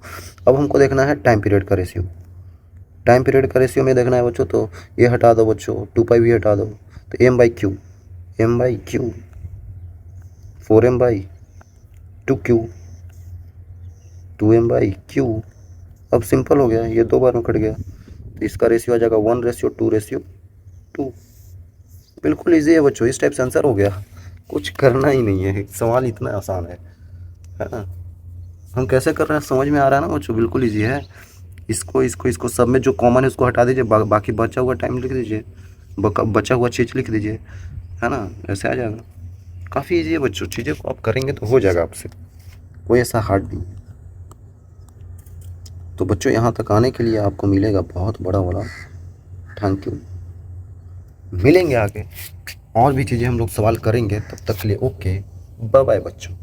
अब हमको देखना है टाइम पीरियड का रेशियो। टाइम पीरियड का रेशियो में देखना है बच्चों, तो ये हटा दो बच्चों, 2π भी हटा दो, तो m/q, m/q 4m/2q 2m/q। अब सिंपल हो गया, ये 2 बार में कट गया, तो इसका रेशियो आ जाएगा 1:2:2। बिल्कुल ईजी है बच्चों, इस टाइप से आंसर हो गया, कुछ करना ही नहीं है, सवाल इतना आसान है ना। हम कैसे कर रहे हैं समझ में आ रहा है ना बच्चों, बिल्कुल ईजी है। इसको सब में जो कॉमन है उसको हटा दीजिए, बाकी बचा हुआ टाइम लिख दीजिए, बचा हुआ चीज़ लिख दीजिए, है ना, ऐसे आ जाएगा। काफ़ी ईजी है बच्चों, चीज़ें को आप करेंगे तो हो जाएगा आपसे, कोई ऐसा हार्ड नहीं है। तो बच्चों यहाँ तक आने के लिए आपको मिलेगा बहुत बड़ा वाला थैंक यू। मिलेंगे आगे और भी चीज़ें हम लोग सवाल करेंगे, तब तक के लिए ओके, बाय बाय बच्चों।